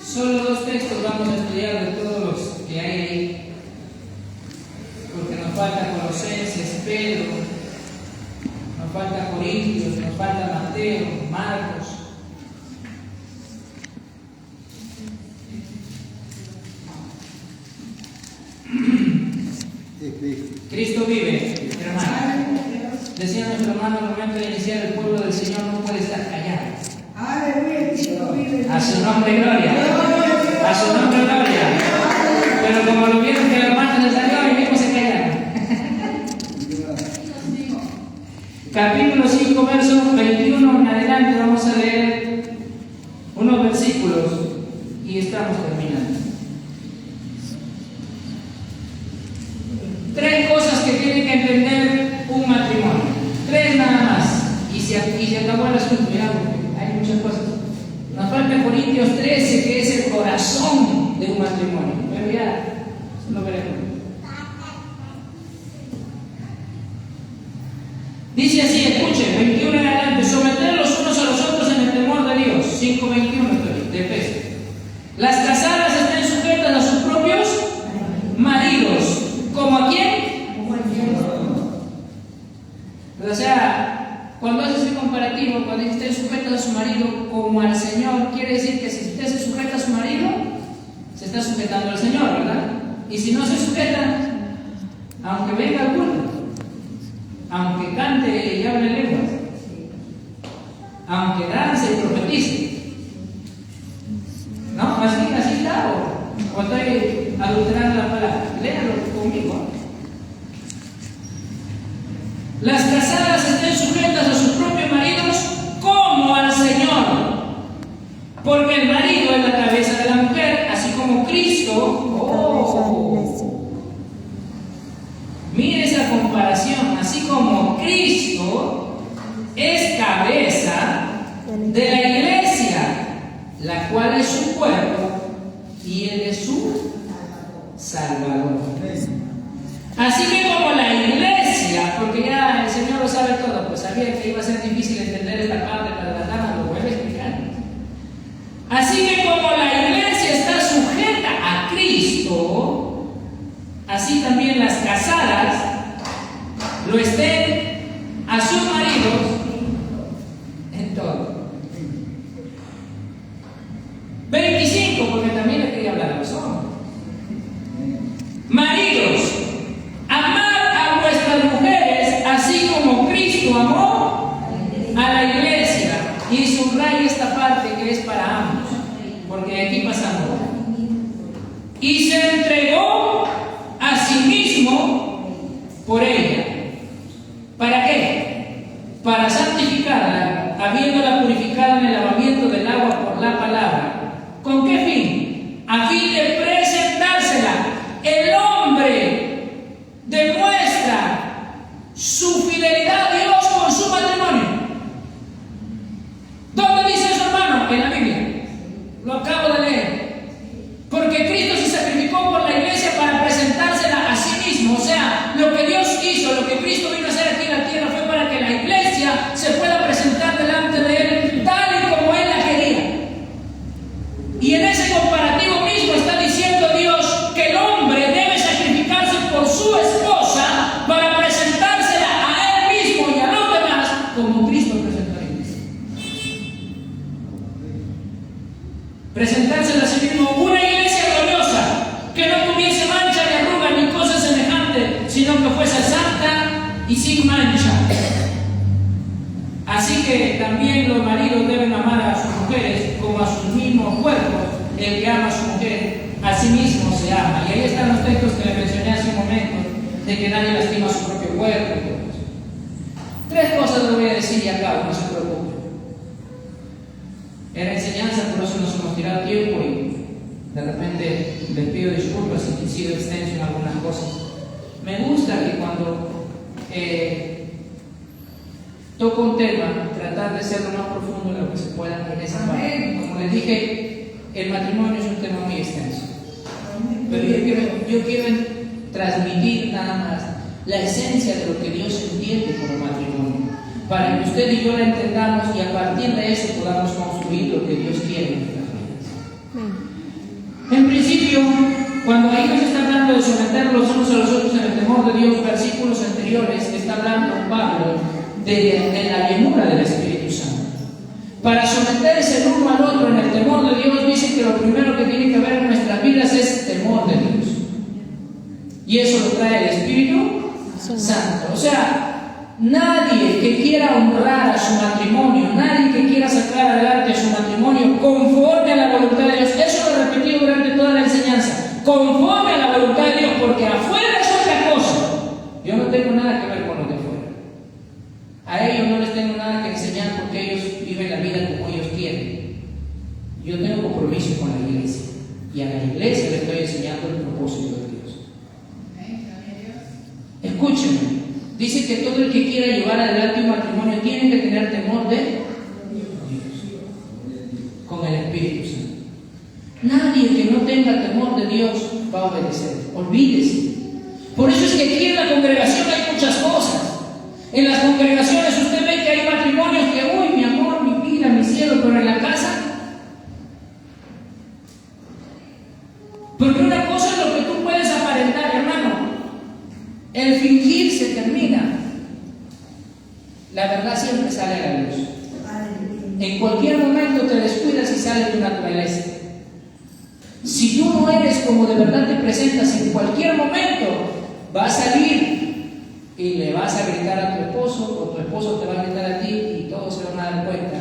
A: Solo 2 textos vamos a estudiar de todos los que hay ahí, porque nos falta Colosenses, Pedro, nos falta Corintios, nos falta Mateo, Marcos. Cristo vive, hermano. Decía nuestro hermano al momento de iniciar, el pueblo del Señor no puede estar callado. A su nombre, gloria. A su nombre, gloria. Pero como lo vieron que la hermana se salió y mismo se callaron. Capítulo 5, versos 21 en adelante, vamos a leer unos versículos y estamos terminando. 3 cosas que tiene que entender un matrimonio. 3 nada más. Y se acabó el asunto, ya, porque hay muchas cosas. Nos falta Corintios 13, que es el corazón de un matrimonio. Pero ya lo veremos. Dice así, escuchen, 21 en adelante, someter los unos a los otros en el temor de Dios. 5:21 de Efesios. Las casadas estén sujetas a sus propios maridos. ¿Como a quién?
B: Como el Señor.
A: O sea, cuando hace ese comparativo, cuando estén sujetas a su marido como al Señor, quiere decir que si usted se sujeta a su marido, se está sujetando al Señor, ¿verdad? Y si no se sujeta, aunque venga al culto, aunque cante y hable lenguas, aunque dance y profetice, ¿no? Así está, o estoy adulterando la palabra. Léalo conmigo. Las casadas estén sujetas a sus propios maridos como al Señor, porque el marido es la cabeza de la mujer, así como Cristo. Mire esa comparación, así como Cristo es cabeza de la iglesia, la cual es su cuerpo y Él es su Salvador. Así que como la iglesia, porque ya el Señor lo sabe todo, pues sabía que iba a ser difícil entender esta parte, pero la dama lo vuelve a explicar. Así que como la iglesia está sujeta a Cristo, así también las casadas lo estén a sus maridos en todo. 25, porque también le quería hablar a los hombres. Maridos, amad a vuestras mujeres así como Cristo amó a la iglesia. Y subraya esta parte que es para ambos, porque aquí pasamos. Y se entregó a sí mismo por ella. ¿Para qué? Para santificarla, habiéndola purificado en el lavamiento del agua por la palabra. ¿Con qué fin? A fin de presentársela. El hombre demuestra su fidelidad a Dios con su matrimonio. ¿Dónde dice eso, hermano? En la Biblia. Lo acabo de leer. Porque Cristo se sacrificó por la iglesia para presentársela a sí mismo. O sea, lo que Dios hizo, lo que Cristo vino a hacer aquí en la tierra fue para que la iglesia se pueda presentar delante de Él tal y como Él la quería. Y en ese comparativo mismo está diciendo Dios que el hombre debe sacrificarse por su esposa para presentársela a Él mismo y a los demás como Cristo presentó a la iglesia. Presentársela a sí mismo una iglesia gloriosa, que no tuviese mancha ni arruga ni cosa semejante, sino que fuese santa y sin mancha. Así que también los maridos deben amar a sus mujeres como a sus mismos cuerpos. El que ama a su mujer, a sí mismo se ama. Y ahí están los textos que le mencioné hace un momento, de que nadie lastima su propio cuerpo y todo eso. 3 cosas le voy a decir y acabo, no se preocupe. Era enseñanza, por eso nos hemos tirado tiempo y de repente les pido disculpas si he sido extenso en algunas cosas. Me gusta que cuando toco un tema, tratar de ser lo más profundo de lo que se pueda en esa parte. Como les dije, el matrimonio es un tema muy extenso. Pero yo quiero transmitir nada más la esencia de lo que Dios entiende como matrimonio, para que usted y yo la entendamos y a partir de eso podamos construir lo que Dios quiere en nuestras vidas. En principio, cuando ahí nos está hablando de someter los unos a los otros en el temor de Dios, versículos anteriores está hablando Pablo de la llenura del Espíritu Santo. Para someterse el uno al otro en el temor de Dios, dice que lo primero que tiene que haber en nuestras vidas es temor de Dios. Y eso lo trae el Espíritu Santo. O sea, nadie que quiera honrar a su matrimonio, nadie que quiera sacar adelante su matrimonio conforme a la voluntad de Dios, eso lo he repetido durante toda la enseñanza, conforme a la voluntad de Dios, porque afuera es otra cosa. Yo no tengo nada que ver con los de afuera. A ellos no les tengo nada que enseñar porque ellos viven la vida como ellos quieren. Yo tengo compromiso con la iglesia y a la iglesia le estoy enseñando el propósito de Dios. Escúchenme, dice que todo el que quiera llevar adelante un matrimonio tiene que tener temor de Dios, con el Espíritu Santo. Nadie que no tenga temor de Dios va a obedecer, olvídese. Por eso es que aquí en la congregación hay muchas cosas. En las congregaciones usted ve que hay matrimonios que, uy, mi amor, mi vida, mi cielo, pero en la casa. Porque una cosa es lo que tú puedes aparentar, hermano. El fingir se termina. La verdad siempre sale a la luz. En cualquier momento te descuidas y sale tu naturaleza. Si tú no eres como de verdad te presentas, en cualquier momento va a salir y le vas a gritar a tu esposo, o tu esposo te va a gritar a ti, y todos se van a dar cuenta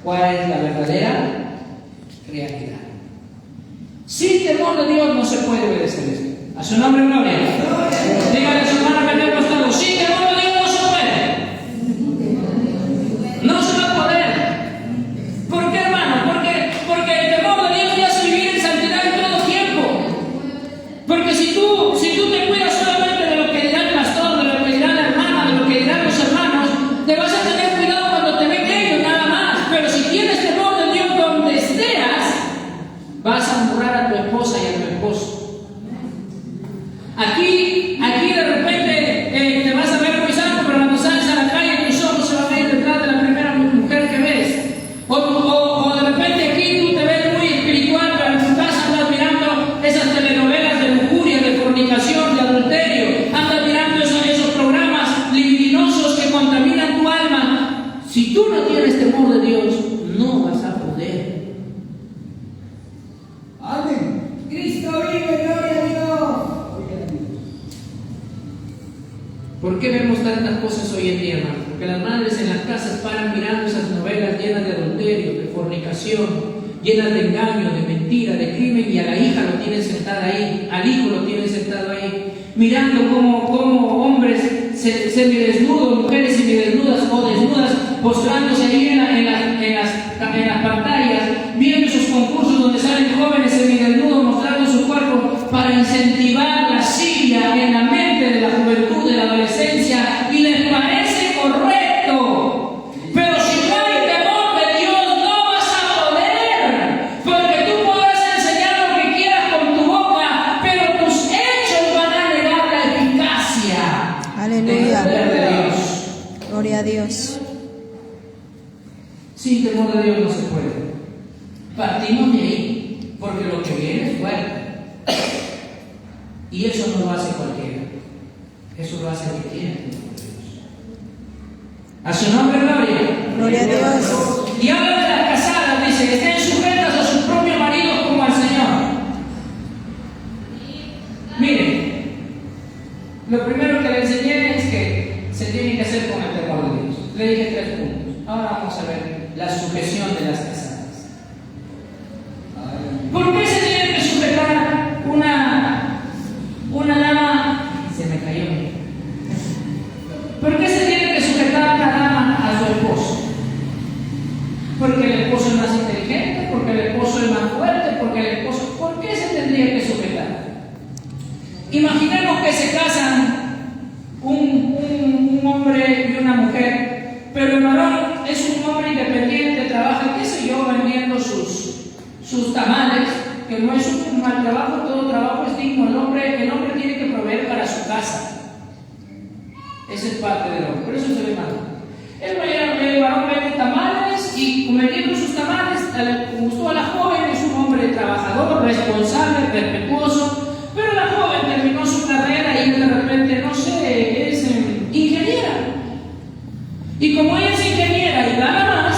A: cuál es la verdadera realidad. Sin temor de Dios no se puede obedecer esto. A su nombre, gloria. Dígale a su hermano que le ha costado. Sin temor de Dios no se puede. No se va a poder. ¿Por qué, hermano? Porque el temor de Dios te hace vivir en santidad en todo tiempo. Porque si tú te cuidas solamente de lo que dirá el pastor, de lo que dirá la hermana, de lo que dirán los hermanos, te vas a tener cuidado cuando te ven ellos, nada más. Pero si tienes temor de Dios donde estés, vas a honrar a tu esposa y a tu esposo. Aquí de repente te vas a ver muy santo, pero cuando sales a la calle tus ojos se van a ir detrás de la primera mujer que ves. O de repente aquí tú te ves muy espiritual, pero en tu casa estás mirando esas telenovelas de lujuria, de fornicación, ¿Por qué vemos tantas cosas hoy en día, hermano? Porque las madres en las casas paran mirando esas novelas llenas de adulterio, de fornicación, llenas de engaño, de mentira, de crimen, y a la hija lo tienen sentada ahí, al hijo lo tienen sentado ahí, mirando cómo hombres semidesnudos, mujeres semidesnudas o desnudas, postrándose ahí en las pantallas, viendo esos concursos donde salen jóvenes semidesnudos mostrando su cuerpo para incentivar la lascivia en la mente de la juventud, de la adolescencia, y les parece correcto. Pero si no hay temor de Dios, no vas a poder, porque tú podrás enseñar lo que quieras con tu boca, pero tus hechos van a negar la eficacia
D: Aleluya.
A: del poder de Dios.
D: Gloria a Dios.
A: Sin temor de Dios no se puede. Partimos de ahí, porque lo que viene es fuerte. Y eso no lo hace cualquiera. Eso lo hace el que tiene temor de Dios. A su nombre, gloria.
D: Gloria a Dios.
A: Y habla de las casadas, dice que estén sujetas a sus propios maridos como al Señor. Miren, lo primero que le enseñé es que se tiene que hacer con el temor de Dios. Le dije 3 puntos. Ahora vamos a ver la sujeción de las casadas. ¿Por qué se tiene que sujetar una dama? Se me cayó. ¿Por qué se tiene que sujetar una dama a su esposo? Porque el esposo es más inteligente, porque el esposo es más fuerte, porque el esposo... ¿Por qué se tendría que sujetar? Imaginemos que se casan un hombre y una mujer, pero el varón es un hombre independiente, trabaja, qué sé yo, vendiendo sus tamales, que no es un mal trabajo, todo trabajo es digno. El hombre tiene que proveer para su casa. Esa es parte del hombre, por eso se le manda. El varón vende tamales y vendiendo sus tamales, gustó a la joven, es un hombre trabajador, responsable, respetuoso, pero la joven terminó su carrera y de repente, no sé, es ingeniera. Y como ella es ingeniera y gana más,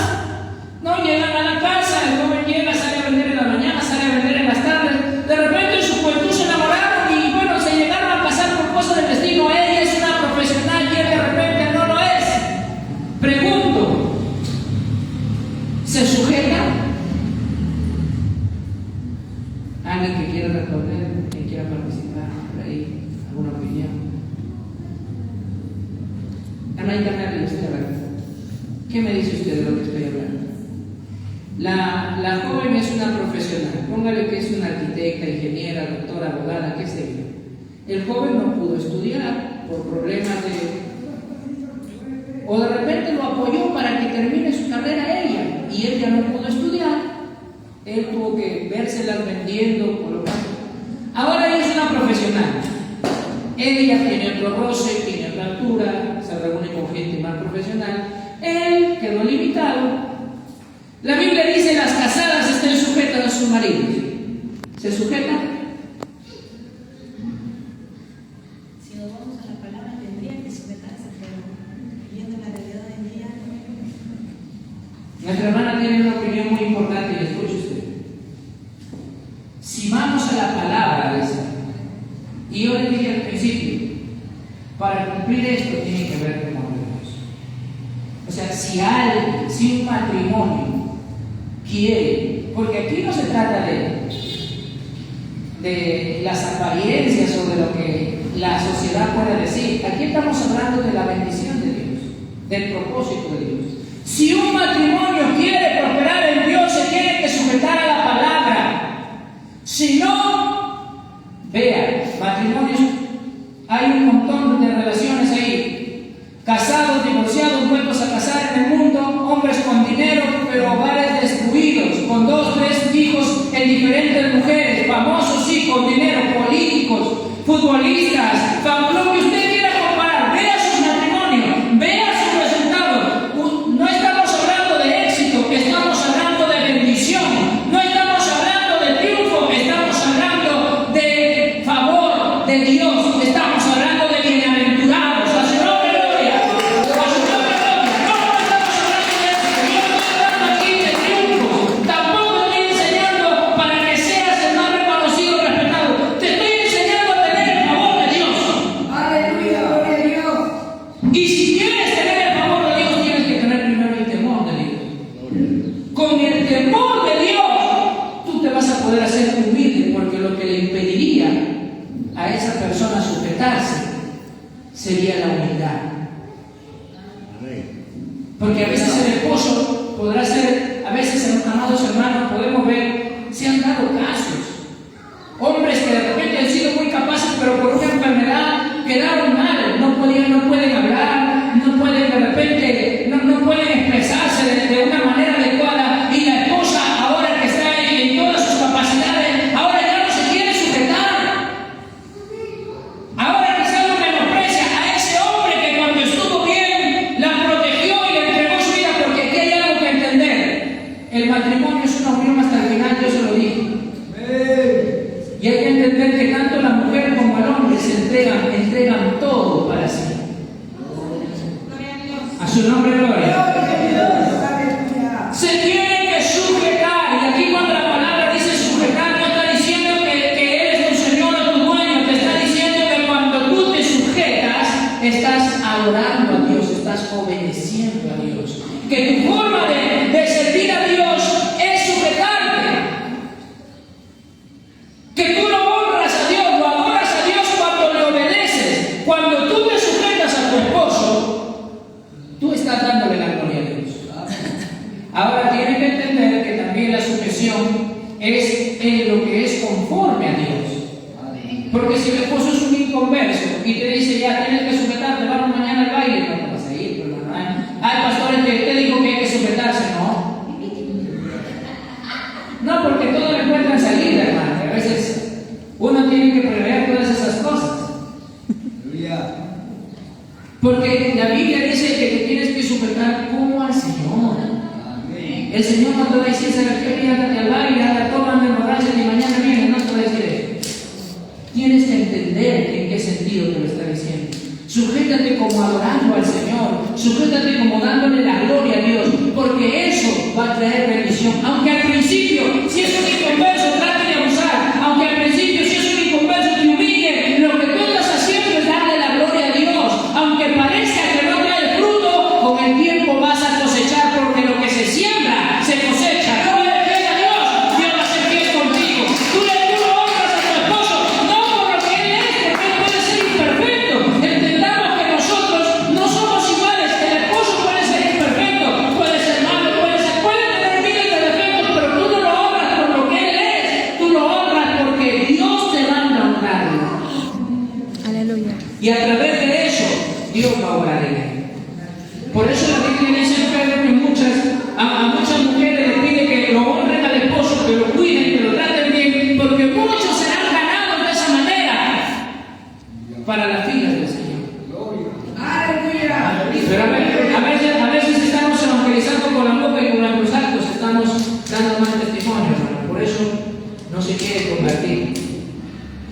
A: no llegan a la casa, el joven llega, sale a vender en la mañana, sale a vender en las tardes, de repente en su juventud se enamoraron y bueno, se llegaron a casar por cosas del destino. Ella es una profesional y él de repente no lo es. Pregunto, ¿se sujeta? ¿Alguien que quiera responder, que quiera participar por ahí? ¿Alguna opinión? Hermanita Carla, usted habla. ¿Qué me dice usted de lo que estoy hablando? La joven es una profesional, póngale que es una arquitecta, ingeniera, doctora, abogada, qué sé yo. El joven no pudo estudiar por problemas o de repente lo apoyó para que termine su carrera ella, y ella no pudo estudiar, él tuvo que vérselas vendiendo, colocando. Ahora ella es una profesional, ella tiene otro roce, tiene otra altura, se reúne con gente más profesional, él quedó limitado. La Biblia dice: las casadas estén sujetas a sus maridos. ¿Se sujetan?
C: Si nos vamos a la palabra, tendría que sujetarse, pero viendo la realidad hoy en día.
A: Nuestra hermana tiene una opinión muy importante y escuche usted. Si vamos a la palabra de esa, y yo le dije al principio, para cumplir esto tiene que ver con Dios. O sea, si un matrimonio quiere, porque aquí no se trata de las apariencias o de lo que la sociedad puede decir, aquí estamos hablando de la bendición de Dios, del propósito de Dios. Si un matrimonio quiere prosperar en Dios, se tiene que sujetar a la palabra. Si no, vea, matrimonios, hay un montón de relaciones ahí, casados, divorciados, vueltos a casar en el mundo, hombres con dinero, pero hogares destruidos, con 2, 3 hijos en diferentes mujeres, famosos sí, con dinero, políticos, futbolistas, lo que usted quiera comparar, vea sus matrimonios, vea sus resultados. No estamos hablando de éxito, estamos hablando de bendición, no estamos hablando de triunfo, estamos hablando de favor de Dios, estamos hablando de bienaventurados. A su nombre, gloria. A su nombre, gloria. No estamos hablando de éxito, yo no estoy hablando aquí de triunfo, tampoco estoy enseñando para que seas el más reconocido y respetado, te estoy enseñando a tener el favor de Dios.
B: Aleluya, gloria a Dios.
A: persona sujetarse sería la humildad. Porque a veces el esposo podrá ser, a veces, amados hermanos, podemos ver, se han dado casos, hombres que de repente han sido muy capaces, pero por una enfermedad quedaron mal, no pueden hablar, no pueden de repente, no pueden expresarse de una manera adecuada, y la esposa, ahora que está en todas sus capacidades, ahora ya no se quiere sujetar. Ahora quizás lo menosprecia a ese hombre que cuando estuvo bien la protegió y le entregó su vida, porque aquí hay algo que entender. El matrimonio es una unión hasta el final, Dios se lo dijo. Y hay que entender que tanto la mujer como el hombre se entregan todo para sí. A su nombre, gloria. Se tiene que sujetar, y aquí cuando la palabra dice sujetar, no está diciendo que eres tu señor o tu dueño, te está diciendo que cuando tú te sujetas, estás adorando a Dios, estás obedeciendo a Dios. Que tu forma de servir a Dios es sujetarte. Que tú lo honras a Dios, lo adoras a Dios cuando le obedeces. Cuando tú te sujetas a tu esposo, tú estás dándole la gloria a Dios. Ahora tienes que entender que también la sujeción es en lo que es conforme a Dios. Porque si el esposo es un inconverso y te dice ya tienes que sujetarte, vamos mañana al baile, no te vas a ir, pero no hay pastores que te dijo que hay que sujetarse, no. No, porque todo le encuentran salida, hermano. A veces uno tiene que prever todas esas cosas. Porque la Biblia dice que te tienes que sujetar como al Señor. El Señor no te va a decir, ¿sabes qué? Ándate al baile, anda, toma, anda, emborracha, y mañana viene, no te va a decir eso. Tienes que entender en qué sentido te lo está diciendo. Sujétate como adorando al Señor, sujétate como dándole la gloria a Dios, porque eso va a traer bendición. Aunque al principio, si es un inconverso, trate de abusar. Aunque al principio, si es un inconverso, te humille, lo que tú estás haciendo es darle la gloria a Dios. Aunque parezca que no trae fruto, con el tiempo vas a cosechar, porque lo que se siembra, se cosecha. No le crees a Dios, Dios va a ser fiel contigo. Tú lo honras a tu esposo, no por lo que él es, porque él puede ser imperfecto. Entendamos que nosotros no somos iguales. El esposo puede ser imperfecto, puede ser malo, puede tener miles de defectos, pero tú no lo honras por lo que él es, tú lo honras porque Dios te manda a honrarlo.
D: Aleluya.
A: Y a través de eso, Dios va a obrar en él. Por eso la Biblia dice en Pedro que a muchas mujeres les pide que lo honren al esposo, que lo cuiden, que lo traten bien, porque muchos serán ganados de esa manera para las filas del Señor. Pero a veces estamos evangelizando con la boca y con los actos estamos dando más testimonio, hermano. Por eso no se quiere convertir.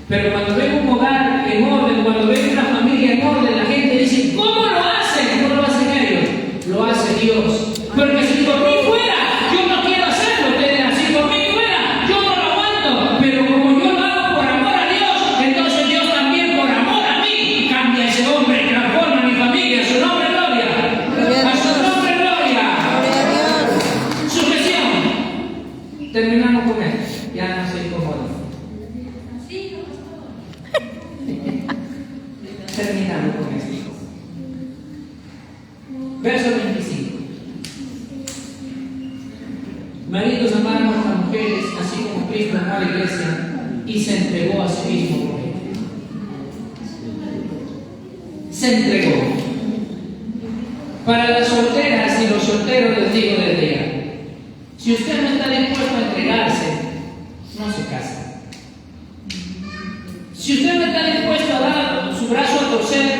A: Pero cuando ven un hogar en orden, cuando ven una familia en orden, la gente dice, ¿cómo lo hacen? No lo hacen ellos, lo hace Dios. Porque si por mí fuera, yo no quiero hacerlo, si por mí fuera, yo no lo aguanto. Pero como yo lo hago por amor a Dios, entonces Dios también por amor a mí cambia a ese hombre, transforma a mi familia. A su nombre, gloria. A su nombre, gloria. Sujeción. Terminamos con esto. Ya no se incomoda. Terminamos con esto. Verso 25. Maridos, amad a vuestras mujeres, así como Cristo amó a la iglesia y se entregó a sí mismo por ella. Se entregó. Para las solteras y los solteros les digo desde ya, si usted no está dispuesto a entregarse, no se casa. Si usted no está dispuesto a dar su brazo a torcer,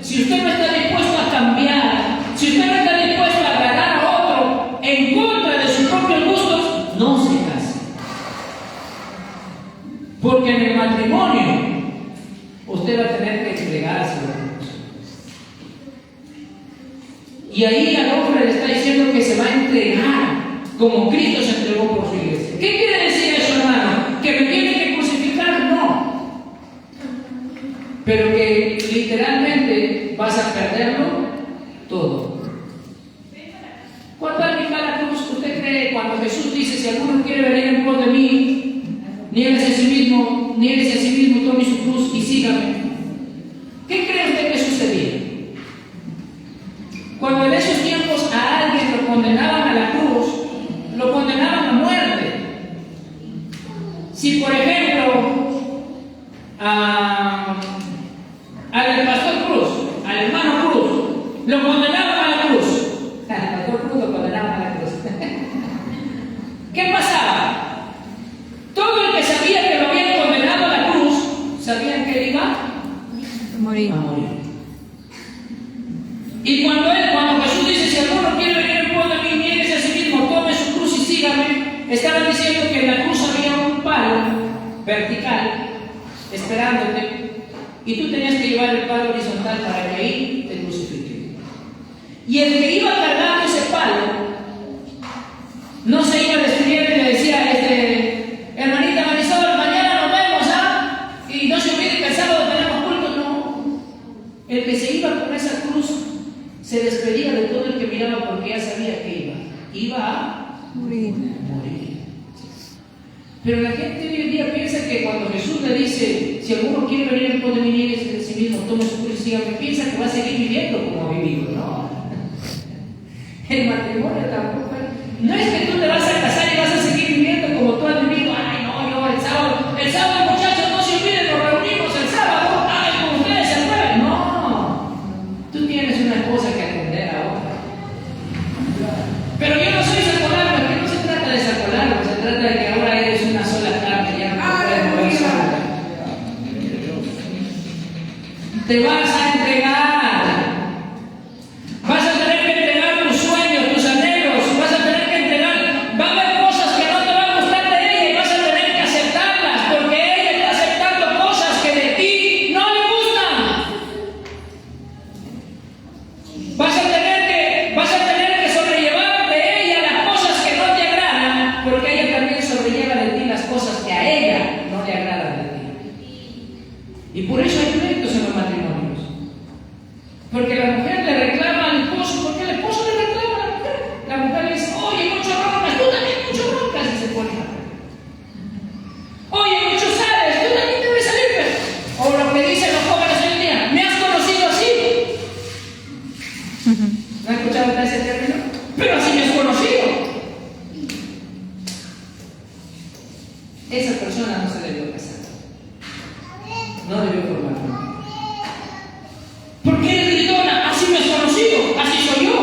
A: si usted no está dispuesto a cambiar, si usted no está dispuesto a agradar a otro en contra de sus propios gustos, no se case. Porque en el matrimonio usted va a tener que entregarse a Dios. Y ahí al hombre le está diciendo que se va a entregar como Cristo se entregó por su iglesia. ¿Qué quiere decir eso, hermano? ¿Que me tiene que crucificar? No. Pero que literalmente vas a perderlo todo. ¿Cuánto al final la cruz usted cree cuando Jesús dice, si alguno quiere venir en pos de mí, niéguese a sí mismo, tome su cruz y sígame? ¿Qué cree usted que sucedía? Cuando en esos tiempos a alguien lo condenaban a la cruz, lo condenaban a muerte. Si por ejemplo al pastor Cruz, al hermano Cruz, lo condenaban a la cruz, al pastor Cruz lo condenaban a la cruz. ¿Qué pasaba? Todo el que sabía que lo habían condenado a la cruz, sabían que él iba a morir. Y cuando Jesús dice, si alguno quiere venir en pos de mí, niéguese a sí mismo, tome su cruz y sígame, estaba diciendo que en la cruz había un palo vertical esperándote, y tú tenías que llevar el palo horizontal para que ahí te crucifiquen. Y el que iba cargando ese palo no se iba despidiendo y le decía, hermanita Marisol, mañana nos vemos, ¿ah? Y no se olvide que el sábado tenemos culto. No. El que se iba con esa cruz se despedía de todo el que miraba porque ya sabía que iba a morir. Pero la gente hoy en día piensa que cuando Jesús le dice, si alguno quiere venir en pos de mí, niéguese de sí mismo, tome su cruz y sígame, piensa que va a seguir viviendo como ha vivido. No. El matrimonio tampoco es. No es que tú te vas a casar y vas a seguir viviendo como tú has vivido. Ay, no, yo el sábado, muchachos, no se olviden, nos reunimos el sábado. Ay, con ustedes se jueves. No. Tú tienes una esposa que atender ahora. Pero yo no soy sacolano, aquí no se trata de sacolano, se trata de que ahora eres una sola carne, ya no puedes mover sola. Te vas a entregar. Vas a tener que entregar tus sueños, tus anhelos, vas a tener que entregar, va a haber cosas que no te van a gustar de ella y vas a tener que aceptarlas, porque ella está aceptando cosas que de ti no le gustan. Vas a tener que sobrellevar de ella las cosas que no te agradan, porque ella también sobrelleva de ti las cosas que a ella no le agradan de ti. Y por eso hay pleitos en los matrimonios. Porque la mujer le reclama al esposo, porque el esposo le reclama a la mujer. La mujer le dice, oye, mucho roncas, tú también mucho roncas, y se pone a reír. Oye, mucho sales, tú también debes salir. O lo que dicen los jóvenes hoy en día, ¿me has conocido así? ¿No has escuchado ese término? Pero así me has conocido. Esa persona no se debió casar. No debió formar familia. ¿Por qué eres gritona? Así me has conocido, así soy yo.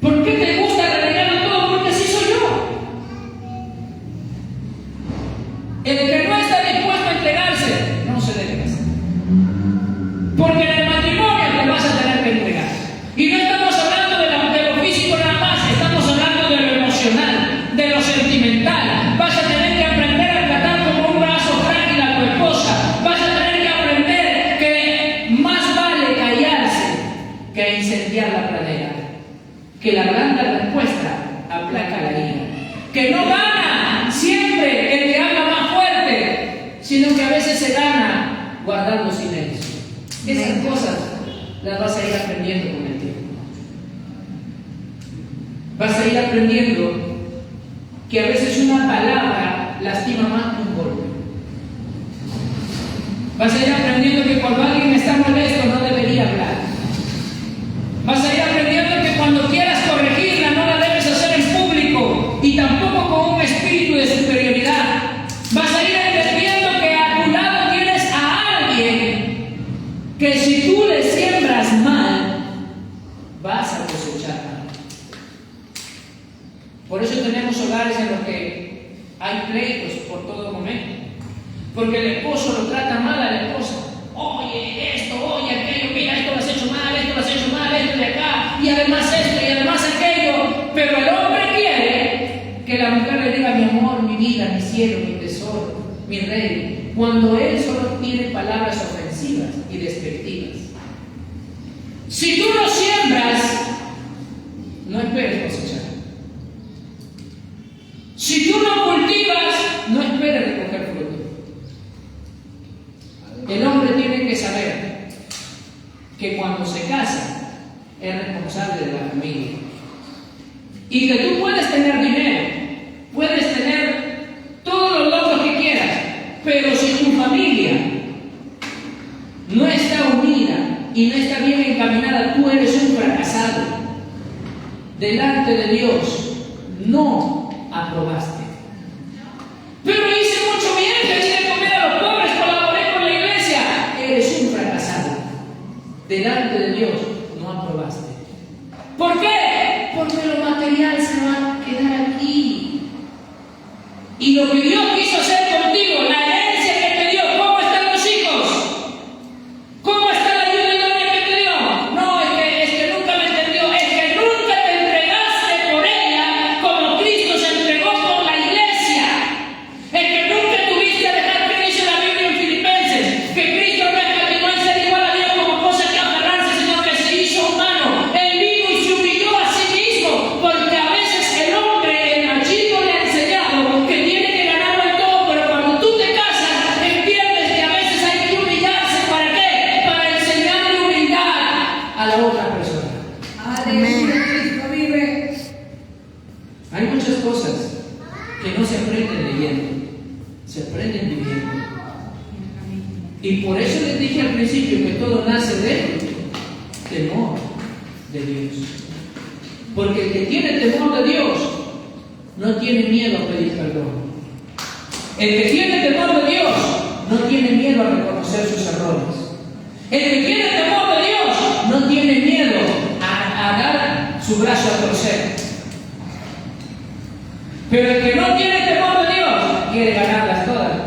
A: ¿Por qué te gusta renegarlo todo? Porque así soy yo. El que no está dispuesto a entregarse, no se debe casar. Porque en el matrimonio te vas a tener que entregar. Y no estamos hablando de lo físico nada más, estamos hablando de lo emocional, de lo sentimental. Vas a tener que aprender a tratar como un brazo frágil a tu esposa. Vas a tener que aprender que más vale callarse que incendiar la pradera. Que la blanda respuesta aplaca la ira. Que no gana siempre el que habla más fuerte, sino que a veces se gana guardando silencio. Esas cosas las vas a ir aprendiendo con el tiempo. Vas a ir aprendiendo que a veces una palabra lastima más que un golpe. Vas a ir aprendiendo que cuando alguien está molesto no debería hablar. Vas a ir aprendiendo que cuando quieras corregirla no la debes hacer en público y tampoco con un espíritu de superioridad. Vas a ir entendiendo que a tu lado tienes a alguien que si tú le siembras mal, vas a cosechar mal. Por eso tenemos hogares en los que hay pleitos por todo momento. Porque el esposo lo trata mal a la esposa. Oye, esto, oye, aquello, mira, esto lo has hecho mal, esto de acá, y además esto, y además aquello. Pero el hombre quiere que la mujer le diga mi amor, mi vida, mi cielo, mi tesoro, mi rey, cuando él solo tiene palabras ofensivas y despectivas. Si tú no siembras, no esperes cosechar. Si tú no cultivas, no esperes recoger fruto. El hombre tiene que saber que cuando se casa es responsable de la familia y que tú puedes tener dinero, puedes tener todos los logros que quieras, pero si tu familia delante de Dios no aprobaste. Pero hice mucho bien, le di de comer a los pobres, colaboré con la iglesia. Eres un fracasado. Delante de Dios no aprobaste. ¿Por qué? Porque lo material se va a quedar aquí. Y lo que Dios quiso hacer contigo, la herencia que te dio, ¿cómo están los hijos? ¿Cómo está la ayuda idónea que te dio? No, es que nunca me entendió, es que nunca te entregaste por ella como Cristo se entregó por la iglesia. Es que nunca tuviste a dejar que dice la Biblia en Filipenses, que Cristo no escatimó en ser igual a Dios como cosa que aferrarse, sino que se hizo humano. Él vino y se humilló a sí mismo, porque a veces el hombre, el machismo le ha enseñado que tiene que ganarlo en todo, pero cuando tú te casas, entiendes que a veces hay que humillarse. ¿Para qué? Para enseñarle humildad a la otra persona.
B: Aleluya, Cristo vive.
A: Hay muchas cosas que no se aprenden leyendo, se aprenden viviendo. Y por eso les dije al principio que todo nace del temor de Dios. Porque el que tiene temor de Dios no tiene miedo a pedir perdón. El que tiene temor de Dios no tiene miedo a reconocer sus errores. El que tiene temor de Dios no tiene miedo a dar su brazo a torcer. Pero el que no tiene temor de Dios quiere ganarlas todas.